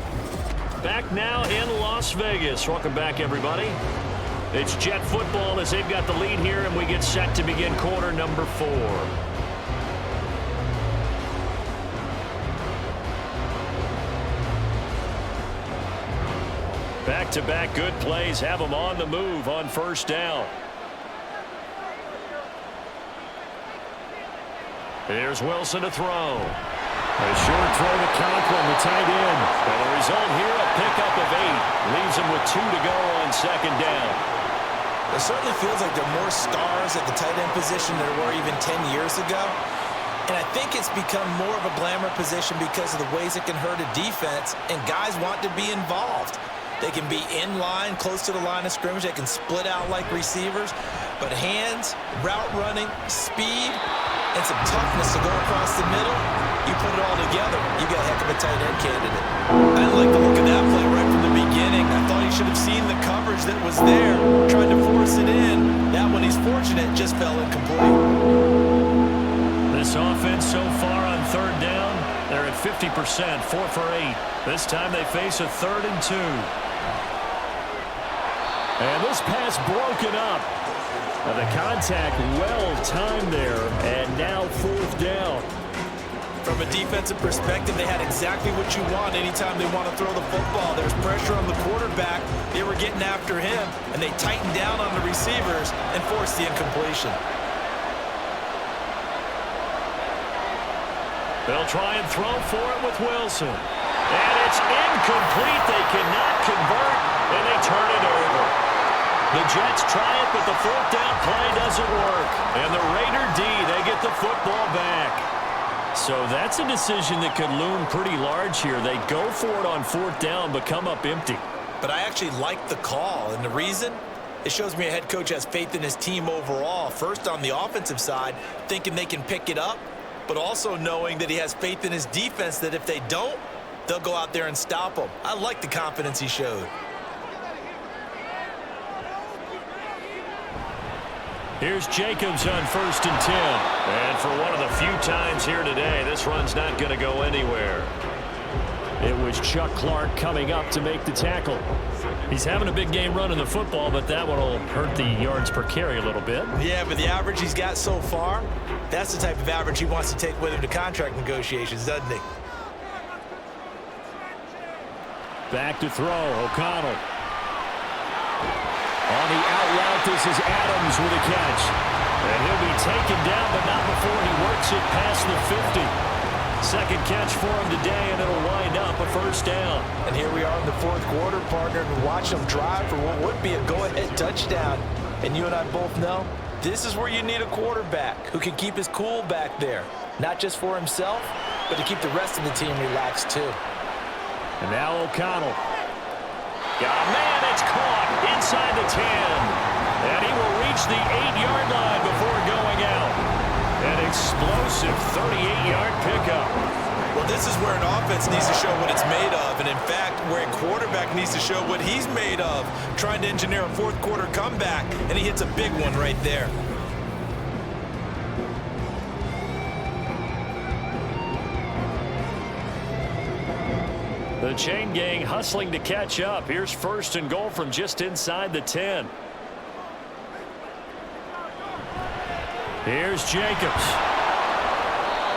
Back now in Las Vegas. Welcome back, everybody. It's Jet football as they've got the lead here, and we get set to begin quarter number 4. Back-to-back good plays have them on the move on 1st down. Here's Wilson to throw. A short throw to Conklin, the tight end. And the result here, a pickup of 8. Leaves him with 2 to go on 2nd down. It certainly feels like there are more stars at the tight end position than there were even 10 years ago. And I think it's become more of a glamour position because of the ways it can hurt a defense, and guys want to be involved. They can be in line, close to the line of scrimmage. They can split out like receivers. But hands, route running, speed, and some toughness to go across the middle, you put it all together, you got a heck of a tight end candidate. I like the look of that play right from the beginning. I thought he should have seen the coverage that was there, trying to force it in. That one, he's fortunate, just fell incomplete. This offense so far on 3rd down, they're at 50%, 4 for 8. This time they face a 3rd and 2. And this pass broken up. The contact well timed there, and now 4th down. From a defensive perspective, they had exactly what you want anytime they want to throw the football. There's pressure on the quarterback. They were getting after him, and they tightened down on the receivers and forced the incompletion. They'll try and throw for it with Wilson. And it's incomplete. They cannot convert, and they turn it over. The Jets try it, but the 4th down play doesn't work. And the Raider D, they get the football back. So that's a decision that could loom pretty large here. They go for it on 4th down, but come up empty. But I actually like the call, and the reason? It shows me a head coach has faith in his team overall. First on the offensive side, thinking they can pick it up, but also knowing that he has faith in his defense that if they don't, they'll go out there and stop them. I like the confidence he showed. Here's Jacobs on 1st and 10. And for one of the few times here today, this run's not going to go anywhere. It was Chuck Clark coming up to make the tackle. He's having a big game running the football, but that one will hurt the yards per carry a little bit. Yeah, but the average he's got so far, that's the type of average he wants to take with him to contract negotiations, doesn't he? Back to throw, O'Connell. On on the out route. This is Adams with a catch. And he'll be taken down, but not before he works it past the 50. Second catch for him today, and it'll wind up a first down. And here we are in the fourth quarter, partner, and watch him drive for what would be a go-ahead touchdown. And you and I both know this is where you need a quarterback who can keep his cool back there, not just for himself, but to keep the rest of the team relaxed too. And now O'Connell. Got a man, it's caught inside the 10. And he will reach the 8-yard line before going out. An explosive 38-yard pickup. Well, this is where an offense needs to show what it's made of, and in fact, where a quarterback needs to show what he's made of, trying to engineer a fourth quarter comeback, and he hits a big one right there. The chain gang hustling to catch up. Here's first and goal from just inside the 10. Here's Jacobs.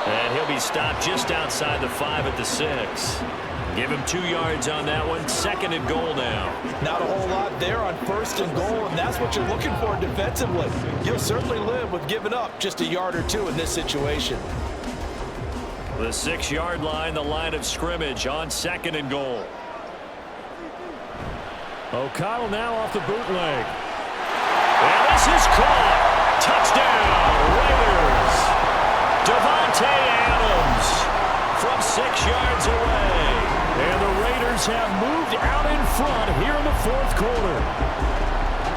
And he'll be stopped just outside the 5 at the 6. Give him 2 yards on that one. Second and goal now. Not a whole lot there on first and goal, and that's what you're looking for defensively. You'll certainly live with giving up just a yard or two in this situation. The 6-yard line, the line of scrimmage on second and goal. O'Connell now off the bootleg. And this is caught. Touchdown, Raiders. Devontae Adams from 6 yards away. And the Raiders have moved out in front here in the fourth quarter.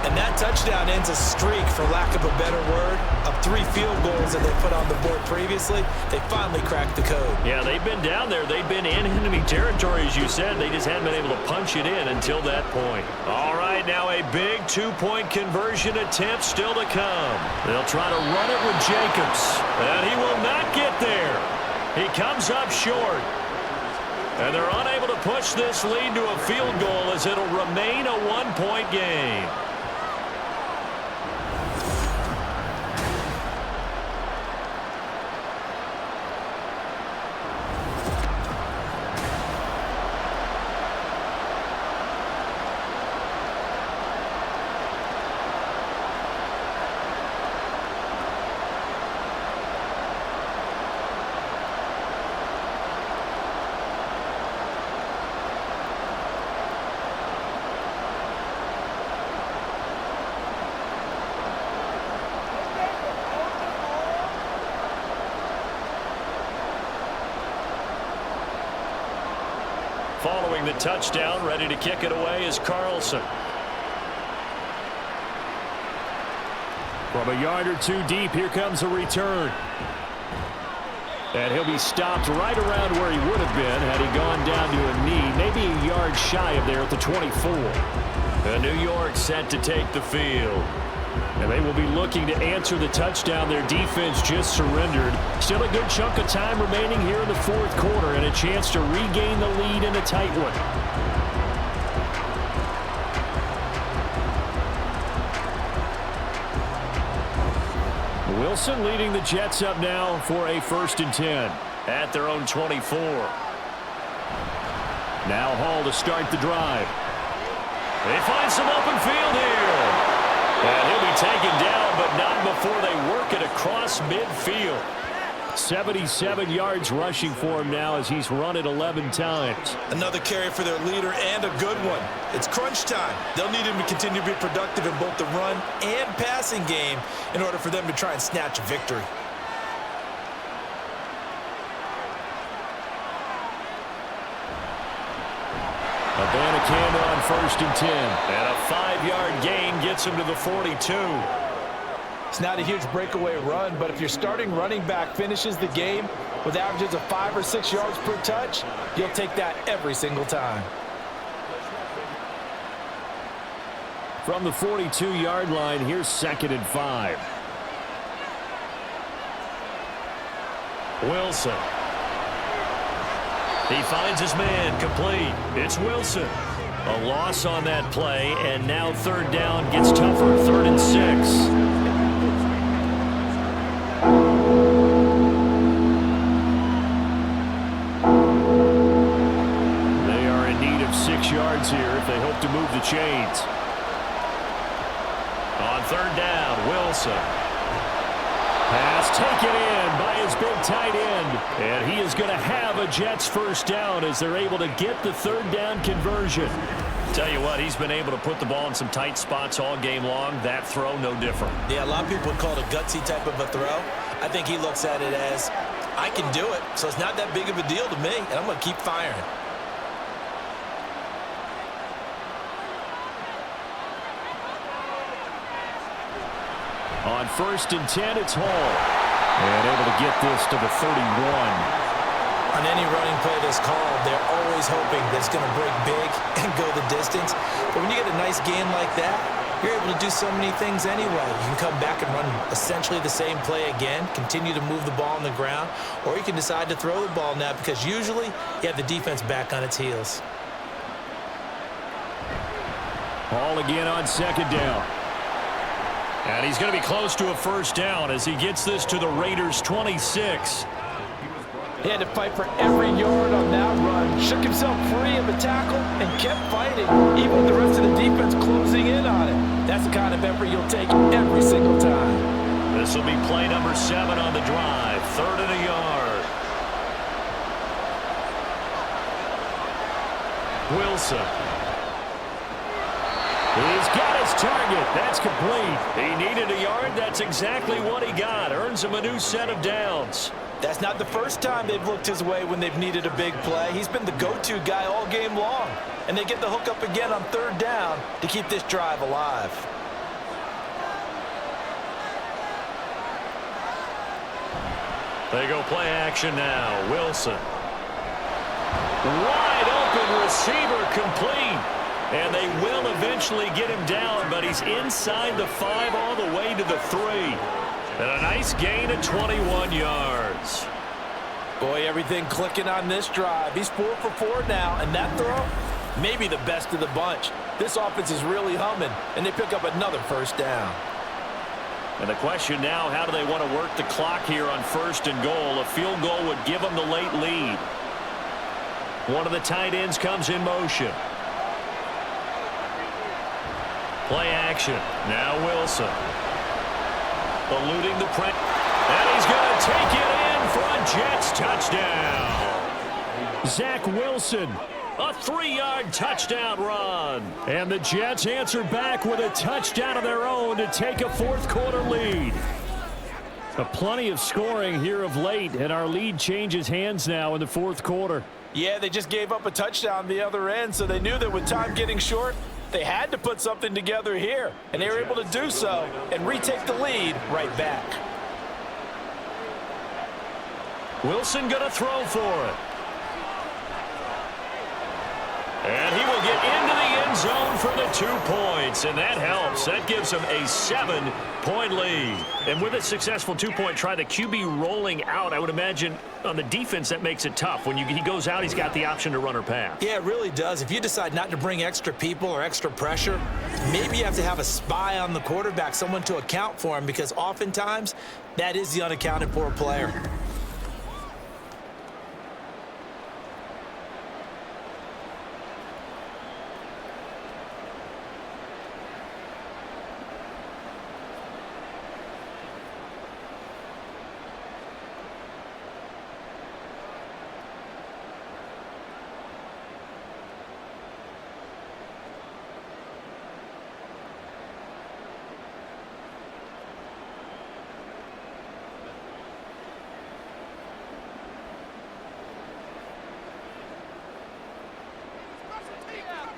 And that touchdown ends a streak, for lack of a better word, of 3 field goals that they put on the board previously. They finally cracked the code. Yeah, they've been down there. They've been in enemy territory, as you said. They just hadn't been able to punch it in until that point. All right, now a big 2-point conversion attempt still to come. They'll try to run it with Jacobs, and he will not get there. He comes up short. And they're unable to push this lead to a field goal as it'll remain a 1-point game. Following the touchdown, ready to kick it away is Carlson. From a yard or two deep, here comes a return. And he'll be stopped right around where he would have been had he gone down to a knee, maybe a yard shy of there at the 24. And New York set to take the field. And they will be looking to answer the touchdown. Their defense just surrendered. Still a good chunk of time remaining here in the fourth quarter and a chance to regain the lead in a tight one. Wilson leading the Jets up now for a 1st and 10 at their own 24. Now Hall to start the drive. They find some open field here. And he'll be taken down, but not before they work it across midfield. 77 yards rushing for him now as he's run it 11 times. Another carry for their leader, and a good one. It's crunch time. They'll need him to continue to be productive in both the run and passing game in order for them to try and snatch a victory. Abanikanda on 1st and 10. And a 5-yard gain gets him to the 42. It's not a huge breakaway run, but if your starting running back finishes the game with averages of 5 or 6 yards per touch, you'll take that every single time. From the 42-yard line, here's 2nd and 5. Wilson. He finds his man complete. It's Wilson. A loss on that play, and now 3rd down gets tougher. 3rd and 6. They are in need of 6 yards here if they hope to move the chains. Wilson. Pass taken in by his big tight end. And he is going to have a Jets first down as they're able to get the third down conversion. Tell you what, he's been able to put the ball in some tight spots all game long. That throw, no different. Yeah, a lot of people would call it a gutsy type of a throw. I think he looks at it as, I can do it, so it's not that big of a deal to me, and I'm going to keep firing. On 1st and 10, it's Hall. And able to get this to the 31. On any running play that's called, they're always hoping that it's going to break big and go the distance. But when you get a nice game like that, you're able to do so many things anyway. You can come back and run essentially the same play again, continue to move the ball on the ground, or you can decide to throw the ball now because usually you have the defense back on its heels. Ball again on 2nd down. And he's going to be close to a first down as he gets this to the Raiders' 26. He had to fight for every yard on that run. Shook himself free of the tackle and kept fighting, even with the rest of the defense closing in on it. That's the kind of effort you'll take every single time. This will be play number 7 on the drive. 3rd and a yard. Wilson. He's got his target. That's complete. He needed a yard. That's exactly what he got. Earns him a new set of downs. That's not the first time they've looked his way when they've needed a big play. He's been the go-to guy all game long. And they get the hook up again on 3rd down to keep this drive alive. They go play action now. Wilson. Wide open receiver complete. And they will eventually get him down, but he's inside the 5 all the way to the 3. And a nice gain of 21 yards. Boy, everything clicking on this drive. He's 4 for 4 now, and that throw, maybe the best of the bunch. This offense is really humming, and they pick up another first down. And the question now, how do they want to work the clock here on 1st and goal? A field goal would give them the late lead. One of the tight ends comes in motion. Play action. Now Wilson. Eluding the press. And he's going to take it in for a Jets touchdown. Zach Wilson. A 3-yard touchdown run. And the Jets answer back with a touchdown of their own to take a 4th quarter lead. Plenty of scoring here of late, and our lead changes hands now in the 4th quarter. Yeah, they just gave up a touchdown the other end, so they knew that with time getting short, they had to put something together here, and they were able to do so and retake the lead right back. Wilson going to throw for it. And he will get into the end zone for the 2 points, and that helps. That gives him a 7-point lead. And with a successful 2-point try, the QB rolling out, I would imagine on the defense that makes it tough. When he goes out, he's got the option to run or pass. Yeah, it really does. If you decide not to bring extra people or extra pressure, maybe you have to have a spy on the quarterback, someone to account for him, because oftentimes that is the unaccounted for player.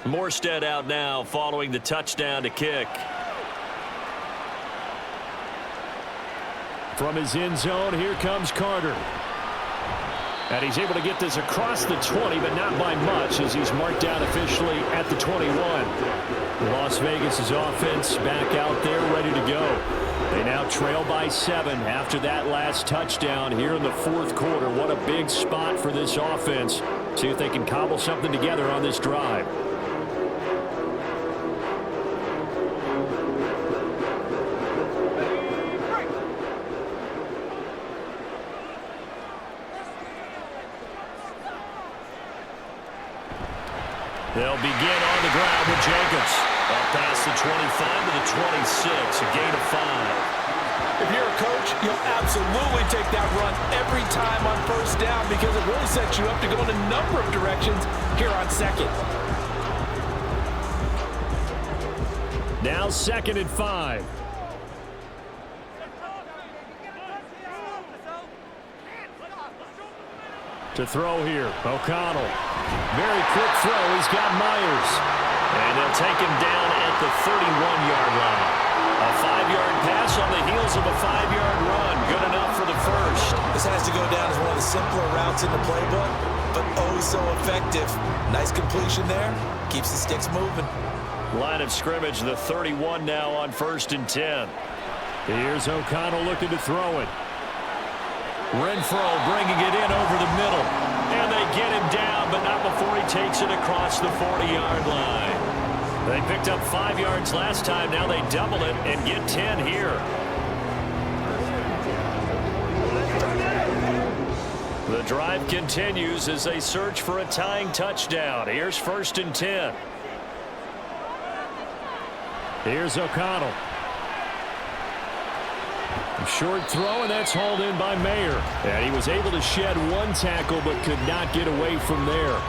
Morstead out now following the touchdown to kick. From his end zone, here comes Carter. And he's able to get this across the 20, but not by much as he's marked down officially at the 21. Las Vegas' offense back out there ready to go. They now trail by 7 after that last touchdown here in the 4th quarter. What a big spot for this offense. See if they can cobble something together on this drive. They'll begin on the ground with Jacobs. Up past the 25 to the 26, a gain of 5. You'll absolutely take that run every time on first down because it really sets you up to go in a number of directions here on second. Now 2nd and 5. To throw here, O'Connell. Very quick throw. He's got Myers. And they'll take him down at the 31-yard line. A 5-yard pass on the heels of a 5-yard run. Good enough for the first. This has to go down as one of the simpler routes in the playbook, but oh so effective. Nice completion there. Keeps the sticks moving. Line of scrimmage, the 31 now on 1st and 10. Here's O'Connell looking to throw it. Renfro bringing it in over the middle. And they get him down, but not before he takes it across the 40-yard line. They picked up 5 yards last time. Now they double it and get 10 here. The drive continues as they search for a tying touchdown. Here's 1st and 10. Here's O'Connell. A short throw, and that's hauled in by Mayer. And he was able to shed one tackle, but could not get away from there.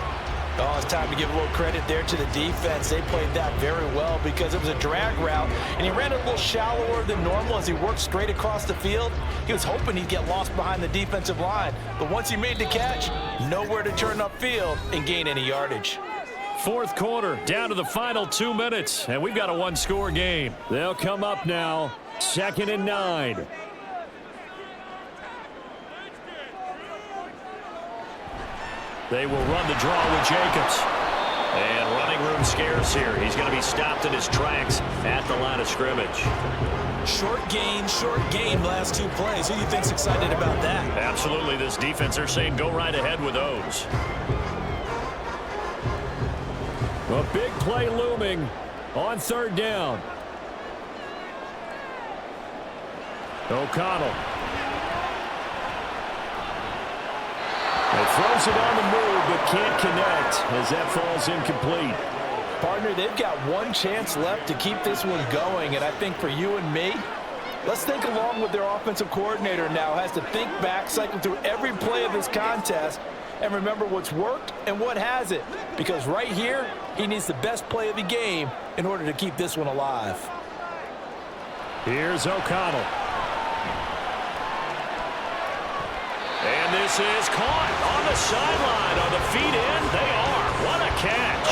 Oh, it's time to give a little credit there to the defense. They played that very well because it was a drag route, and he ran it a little shallower than normal as he worked straight across the field. He was hoping he'd get lost behind the defensive line, but once he made the catch, nowhere to turn upfield and gain any yardage. 4th quarter, down to the final 2 minutes, and we've got a one-score game. They'll come up now, 2nd and 9. They will run the draw with Jacobs. And running room scarce here. He's going to be stopped in his tracks at the line of scrimmage. Short gain last 2 plays. Who do you think's excited about that? Absolutely. This defense, they're saying go right ahead with those. A big play looming on 3rd down. O'Connell. He throws it on the move, but can't connect as that falls incomplete. Partner, they've got one chance left to keep this one going, and I think for you and me, let's think along with their offensive coordinator now. Has to think back, cycle through every play of this contest, and remember what's worked and what hasn't. Because right here, he needs the best play of the game in order to keep this one alive. Here's O'Connell. And this is caught on the sideline. On the feet in, they are. What a catch.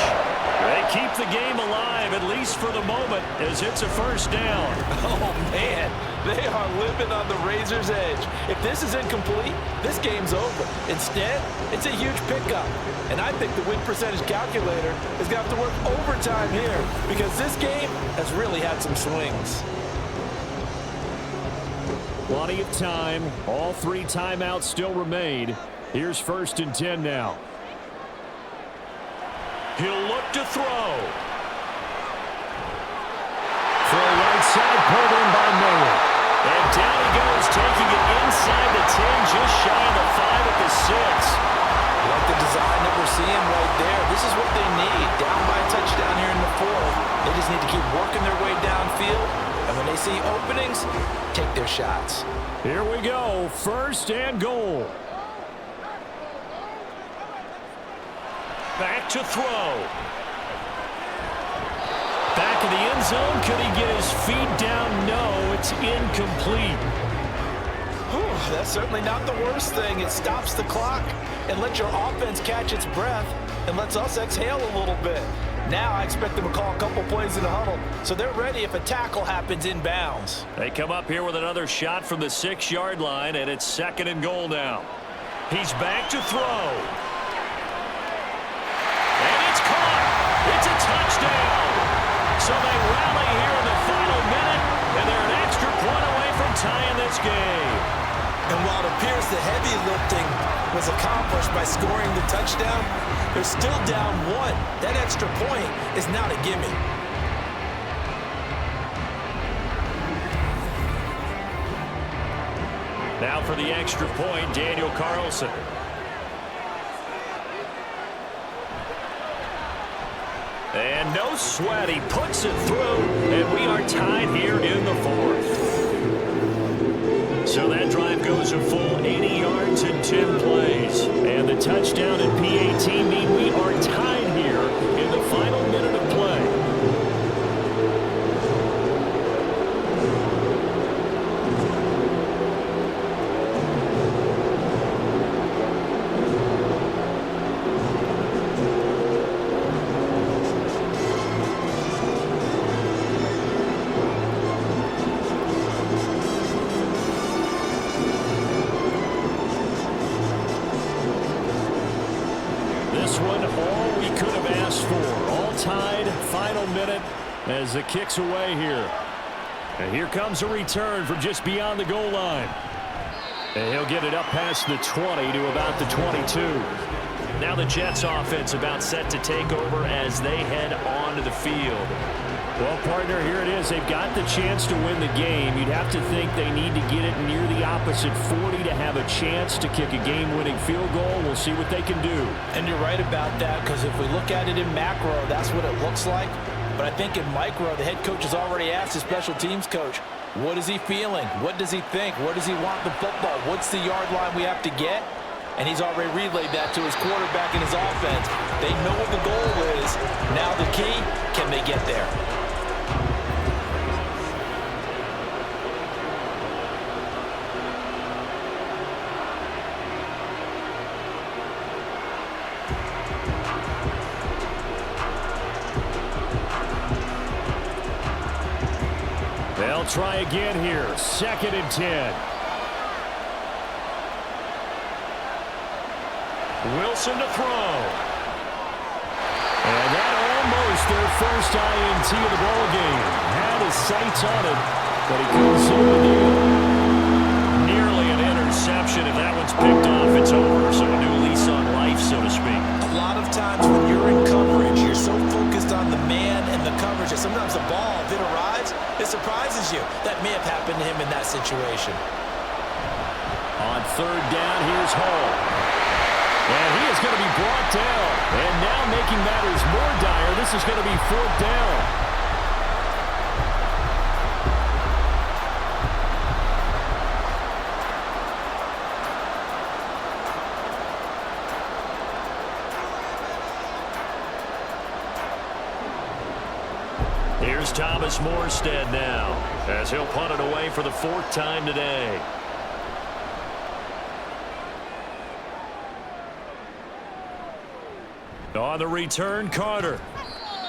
They keep the game alive, at least for the moment, as it's a 1st down. Oh, man. They are living on the razor's edge. If this is incomplete, this game's over. Instead, it's a huge pickup. And I think the win percentage calculator is going to have to work overtime here because this game has really had some swings. Plenty of time. All 3 timeouts still remain. Here's 1st and 10 now. He'll look to throw. Throw right side, pulled in by Mayer. And down he goes, taking it inside the 10, just shy of the 5 at the 6. Like the design that we're seeing right there. This is what they need. Down by a touchdown here in the 4th. They just need to keep working their way downfield. And when they see openings, take their shots. Here we go. 1st and goal. Back to throw. Back in the end zone. Could he get his feet down? No, it's incomplete. Whew, that's certainly not the worst thing. It stops the clock and lets your offense catch its breath and lets us exhale a little bit. Now I expect them to call a couple plays in the huddle, so they're ready if a tackle happens inbounds. They come up here with another shot from the 6-yard line, and it's 2nd and goal now. He's back to throw. And it's caught. It's a touchdown. So they rally here in the final minute, and they're an extra point away from tying this game. And while it appears the heavy lifting was accomplished by scoring the touchdown, they're still down 1. That extra point is not a gimme. Now for the extra point, Daniel Carlson. And no sweat, he puts it through, and we are tied here in the 4th. So that touchdown and PAT mean we are tied here in the final minute of play. This one, all we could have asked for. All tied, final minute as the kick's away here. And here comes a return from just beyond the goal line. And he'll get it up past the 20 to about the 22. Now the Jets offense about set to take over as they head onto the field. Well, partner, here it is. They've got the chance to win the game. You'd have to think they need to get it near the opposite 40 to have a chance to kick a game-winning field goal. We'll see what they can do. And you're right about that, because if we look at it in macro, that's what it looks like. But I think in micro, the head coach has already asked the special teams coach, what is he feeling? What does he think? Where does he want the football? What's the yard line we have to get? And he's already relayed that to his quarterback and his offense. They know what the goal is. Now the key, can they get there? They'll try again here. 2nd and 10. Wilson to throw. And that almost their first INT of the ball game. Had his sights on it, but he couldn't seal the deal. Nearly an interception. If that one's picked off, it's over. So a new lease on life, so to speak. A lot of times when you're in coverage, you're so focused on the man and the coverage that sometimes the ball, if it arrives, it surprises you. That may have happened to him in that situation. On 3rd down, here's Hall. And he is going to be brought down. And now making matters more dire, this is going to be 4th down. Here's Thomas Morstead now, as he'll punt it away for the 4th time today. On the return, Carter.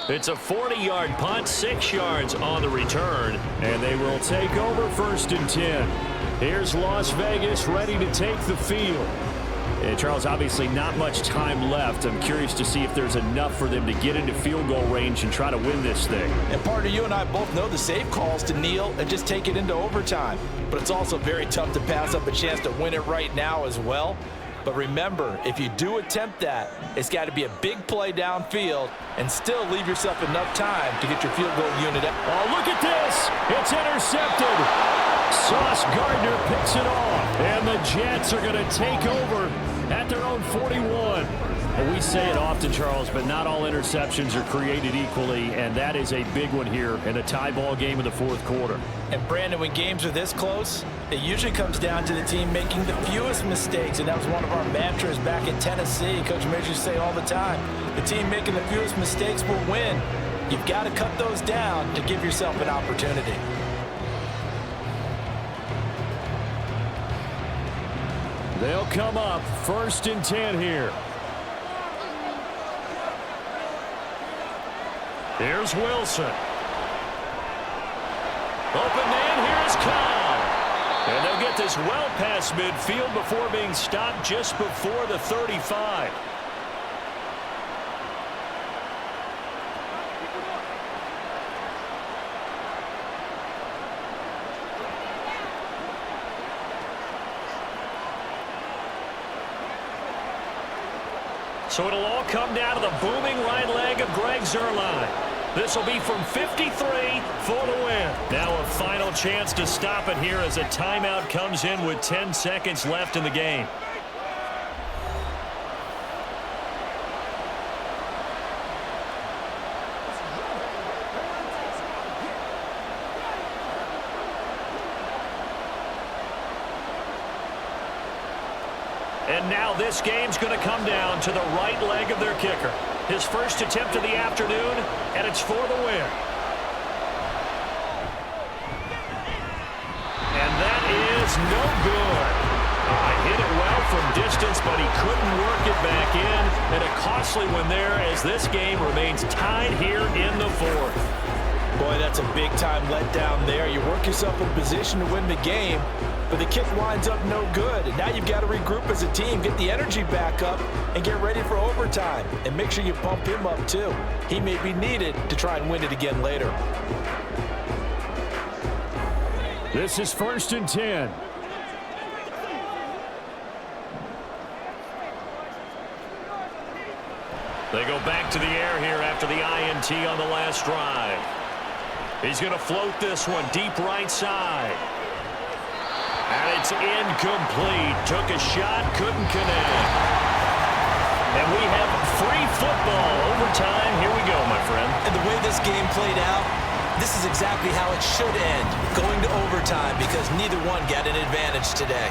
It's a 40-yard punt, 6 yards on the return, and they will take over 1st and 10. Here's Las Vegas ready to take the field. And Charles, obviously not much time left. I'm curious to see if there's enough for them to get into field goal range and try to win this thing. And partner, you and I both know the safe calls to kneel and just take it into overtime. But it's also very tough to pass up a chance to win it right now as well. But remember, if you do attempt that, it's got to be a big play downfield and still leave yourself enough time to get your field goal unit out. Oh, look at this. It's intercepted. Sauce Gardner picks it off. And the Jets are going to take over at their own 41. Well, we say it often, Charles, but not all interceptions are created equally, and that is a big one here in a tie ball game in the 4th quarter. And Brandon, when games are this close, it usually comes down to the team making the fewest mistakes, and that was one of our mantras back in Tennessee. Coach Major used to say all the time, the team making the fewest mistakes will win. You've got to cut those down to give yourself an opportunity. They'll come up 1st and 10 here. Here's Wilson. Open man, here's Cobb. And they'll get this well past midfield before being stopped just before the 35. So it'll all come down to the booming right leg of Greg Zuerlein. This will be from 53 for the win. Now a final chance to stop it here as a timeout comes in with 10 seconds left in the game. And now this game's going to come down to the right leg of their kicker. His first attempt of the afternoon, and it's for the win. And that is no good. Hit it well from distance, but he couldn't work it back in. And a costly one there as this game remains tied here in the fourth. Boy, that's a big-time letdown there. You work yourself in position to win the game, but the kick winds up no good. And now you've got to regroup as a team, get the energy back up, and get ready for overtime. And make sure you bump him up, too. He may be needed to try and win it again later. This is 1st and 10. They go back to the air here after the INT on the last drive. He's going to float this one deep right side. And it's incomplete. Took a shot, couldn't connect. And we have free football overtime. Here we go, my friend. And the way this game played out, this is exactly how it should end, going to overtime, because neither one got an advantage today.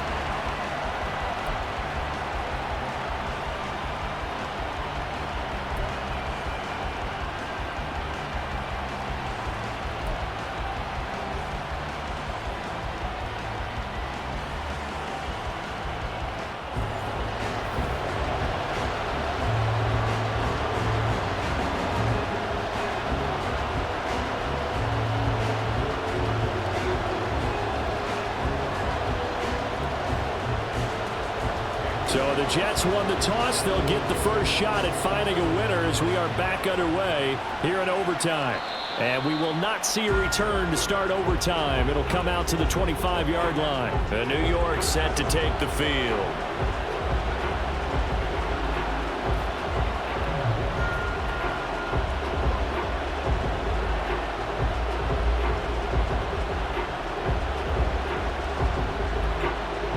So the Jets won the toss. They'll get the first shot at finding a winner as we are back underway here in overtime. And we will not see a return to start overtime. It'll come out to the 25-yard line. And New York set to take the field.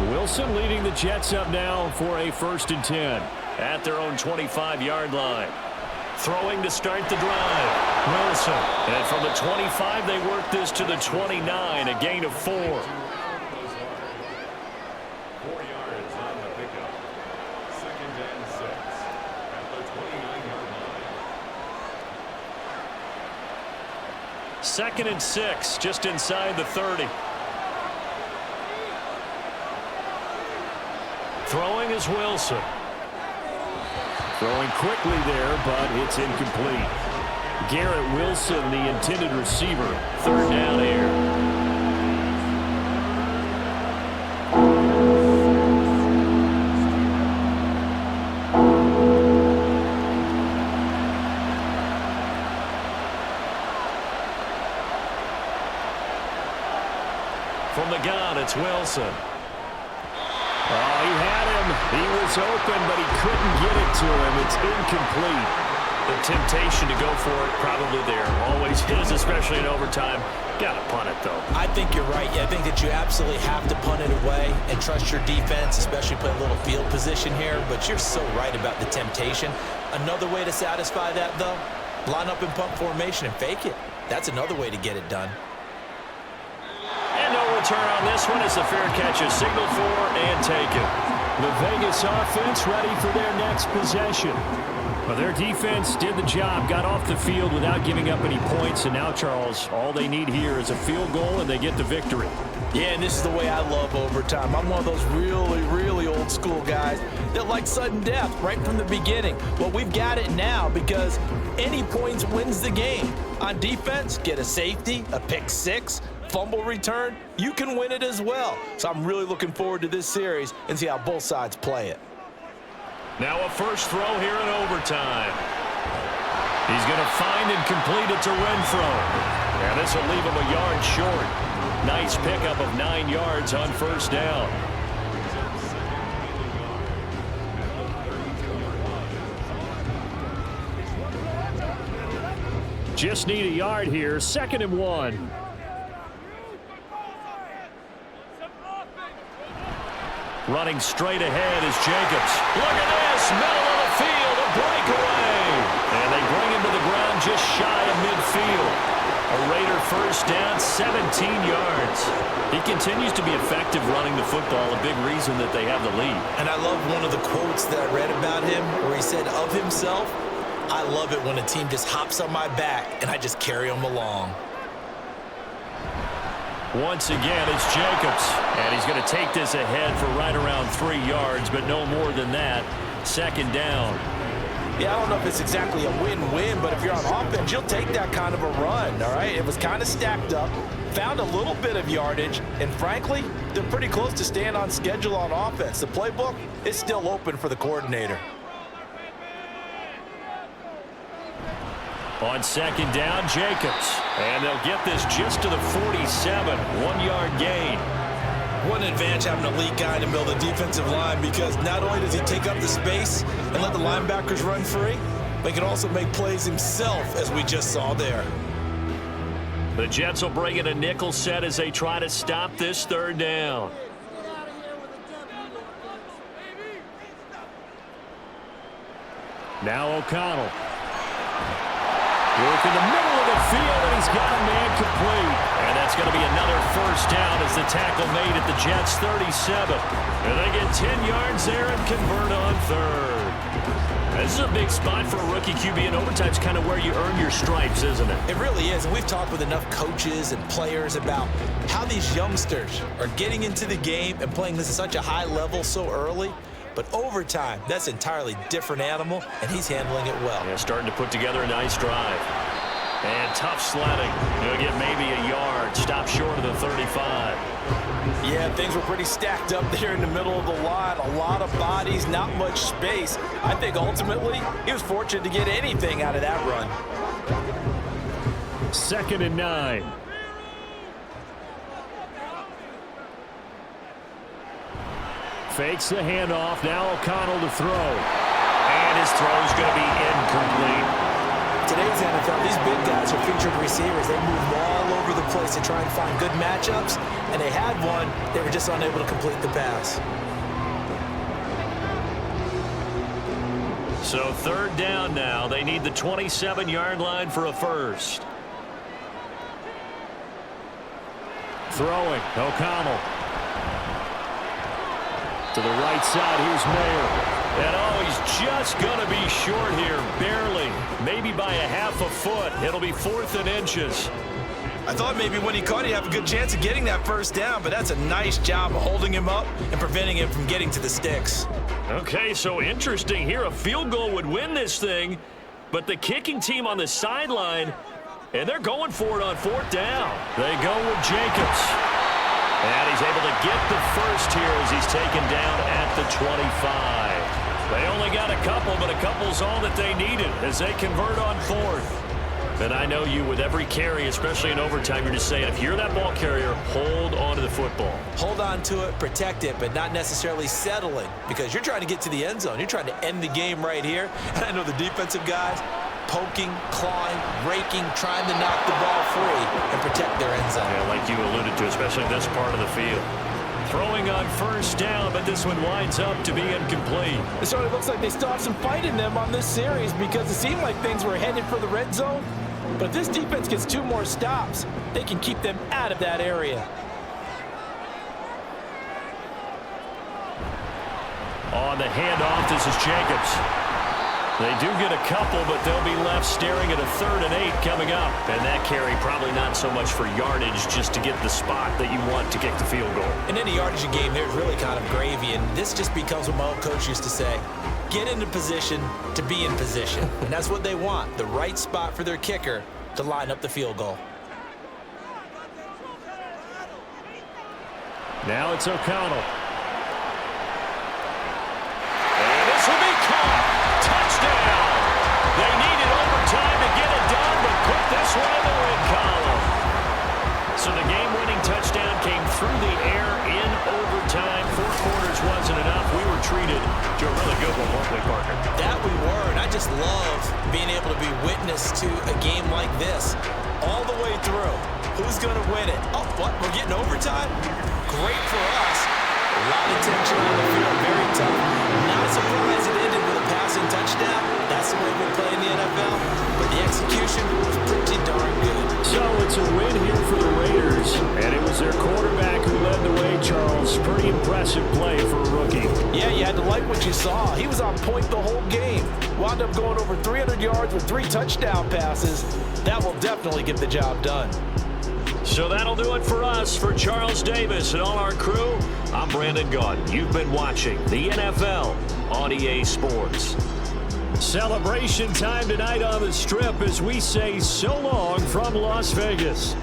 Wilson leading the Jets up now for a 1st and 10 at their own 25-yard line. Throwing to start the drive. Wilson. And from the 25, they work this to the 29, a gain of 4. 4 yards on the pickup. 2nd and 6 at the 29-yard line. 2nd and 6, just inside the 30. Throwing is Wilson. Throwing quickly there, but it's incomplete. Garrett Wilson, the intended receiver. 3rd down air. From the gun, it's Wilson. Oh, he had him. He was open, but he couldn't get it to him. It's incomplete. The temptation to go for it probably there. Always is, especially in overtime. Got to punt it, though. I think you're right. Yeah, I think that you absolutely have to punt it away and trust your defense, especially play a little field position here. But you're so right about the temptation. Another way to satisfy that, though, line up in punt formation and fake it. That's another way to get it done. And no return on this one as the fair catch is signaled for and taken. The Vegas offense ready for their next possession. Well, their defense did the job, got off the field without giving up any points, and now, Charles, all they need here is a field goal, and they get the victory. Yeah, and this is the way I love overtime. I'm one of those really, really old school guys that like sudden death right from the beginning. Well, we've got it now because any points wins the game. On defense, get a safety, a pick six, fumble return, you can win it as well. So I'm really looking forward to this series and see how both sides play it. Now a first throw here in overtime. He's going to find and complete it to Renfro. And this will leave him a yard short. Nice pickup of 9 yards on first down. Just need a yard here. 2nd and 1. Running straight ahead is Jacobs. Look at this. Middle of the field. A breakaway. And they bring him to the ground just shy of midfield. A Raider first down, 17 yards. He continues to be effective running the football, a big reason that they have the lead. And I love one of the quotes that I read about him where he said of himself, "I love it when a team just hops on my back and I just carry them along." Once again, it's Jacobs. And he's going to take this ahead for right around 3 yards, but no more than that. Second down. Yeah, I don't know if it's exactly a win-win, but if you're on offense, you'll take that kind of a run, all right? It was kind of stacked up, found a little bit of yardage, and frankly, they're pretty close to staying on schedule on offense. The playbook is still open for the coordinator. On second down, Jacobs. And they'll get this just to the 47, 1-yard gain. What an advantage having an elite guy in the middle of the defensive line, because not only does he take up the space and let the linebackers run free, but he can also make plays himself, as we just saw there. The Jets will bring in a nickel set as they try to stop this third down. Now O'Connell. Work in the middle of the field, and he's got a man complete. And that's going to be another first down as the tackle made at the Jets' 37. And they get 10 yards there and convert on third. This is a big spot for a rookie QB, and overtime's kind of where you earn your stripes, isn't it? It really is, and we've talked with enough coaches and players about how these youngsters are getting into the game and playing this at such a high level so early. But overtime, that's an entirely different animal, and he's handling it well. Yeah, starting to put together a nice drive. And tough sledding. He'll get maybe a yard. Stop short of the 35. Yeah, things were pretty stacked up there in the middle of the line. A lot of bodies, not much space. I think ultimately he was fortunate to get anything out of that run. 2nd and 9. Fakes the handoff. Now O'Connell to throw. And his throw's going to be incomplete. Today's NFL, these big guys are featured receivers. They move all over the place to try and find good matchups, and they had one. They were just unable to complete the pass. So third down now. They need the 27-yard line for a first. Throwing. O'Connell. To the right side, here's Mayer. And oh, he's just going to be short here, barely. Maybe by a half a foot. It'll be 4th and inches. I thought maybe when he caught, he'd have a good chance of getting that first down, but that's a nice job of holding him up and preventing him from getting to the sticks. Okay, so interesting here. A field goal would win this thing, but the kicking team on the sideline, and they're going for it on 4th down. They go with Jacobs. And he's able to get the first here as he's taken down at the 25. They only got a couple, but a couple's all that they needed as they convert on 4th. And I know you, with every carry, especially in overtime, you're just saying, if you're that ball carrier, hold on to the football. Hold on to it, protect it, but not necessarily settling, because you're trying to get to the end zone. You're trying to end the game right here. And I know the defensive guys poking, clawing, raking, trying to knock the ball free and protect their end zone. Yeah, like you alluded to, especially this part of the field. Throwing on first down, but this one winds up to be incomplete. It sort of looks like they still have some fight in them on this series, because it seemed like things were headed for the red zone. But if this defense gets 2 more stops, they can keep them out of that area. On the handoff, this is Jacobs. They do get a couple, but they'll be left staring at a 3rd and 8 coming up. And that carry probably not so much for yardage, just to get the spot that you want to kick the field goal. In any yardage game, there's really kind of gravy, and this just becomes what my old coach used to say. Get into position to be in position. And that's what they want, the right spot for their kicker to line up the field goal. Now it's O'Connell. And this will be caught. Touchdown. They needed overtime to get it done, but put this one in the win column. So the game-winning touchdown came through the air in overtime. 4 quarters wasn't enough. We were treated to a really good one, weren't we, Parker? That we were, and I just love being able to be witness to a game like this all the way through. Who's going to win it? Oh, what? We're getting overtime? Great for us. A lot of tension on the field, very tough. Not surprised it ended with a passing touchdown. That's the way we play in the NFL. But the execution was pretty darn good. So with It's a win here for the Raiders, and it was their quarterback who led the way, Charles. Pretty impressive play for a rookie. Yeah, you had to like what you saw. He was on point the whole game. Wound up going over 300 yards with 3 touchdown passes. That will definitely get the job done. So that'll do it for us. For Charles Davis and all our crew, I'm Brandon Gaudin. You've been watching the NFL on EA Sports. Celebration time tonight on the Strip as we say so long from Las Vegas.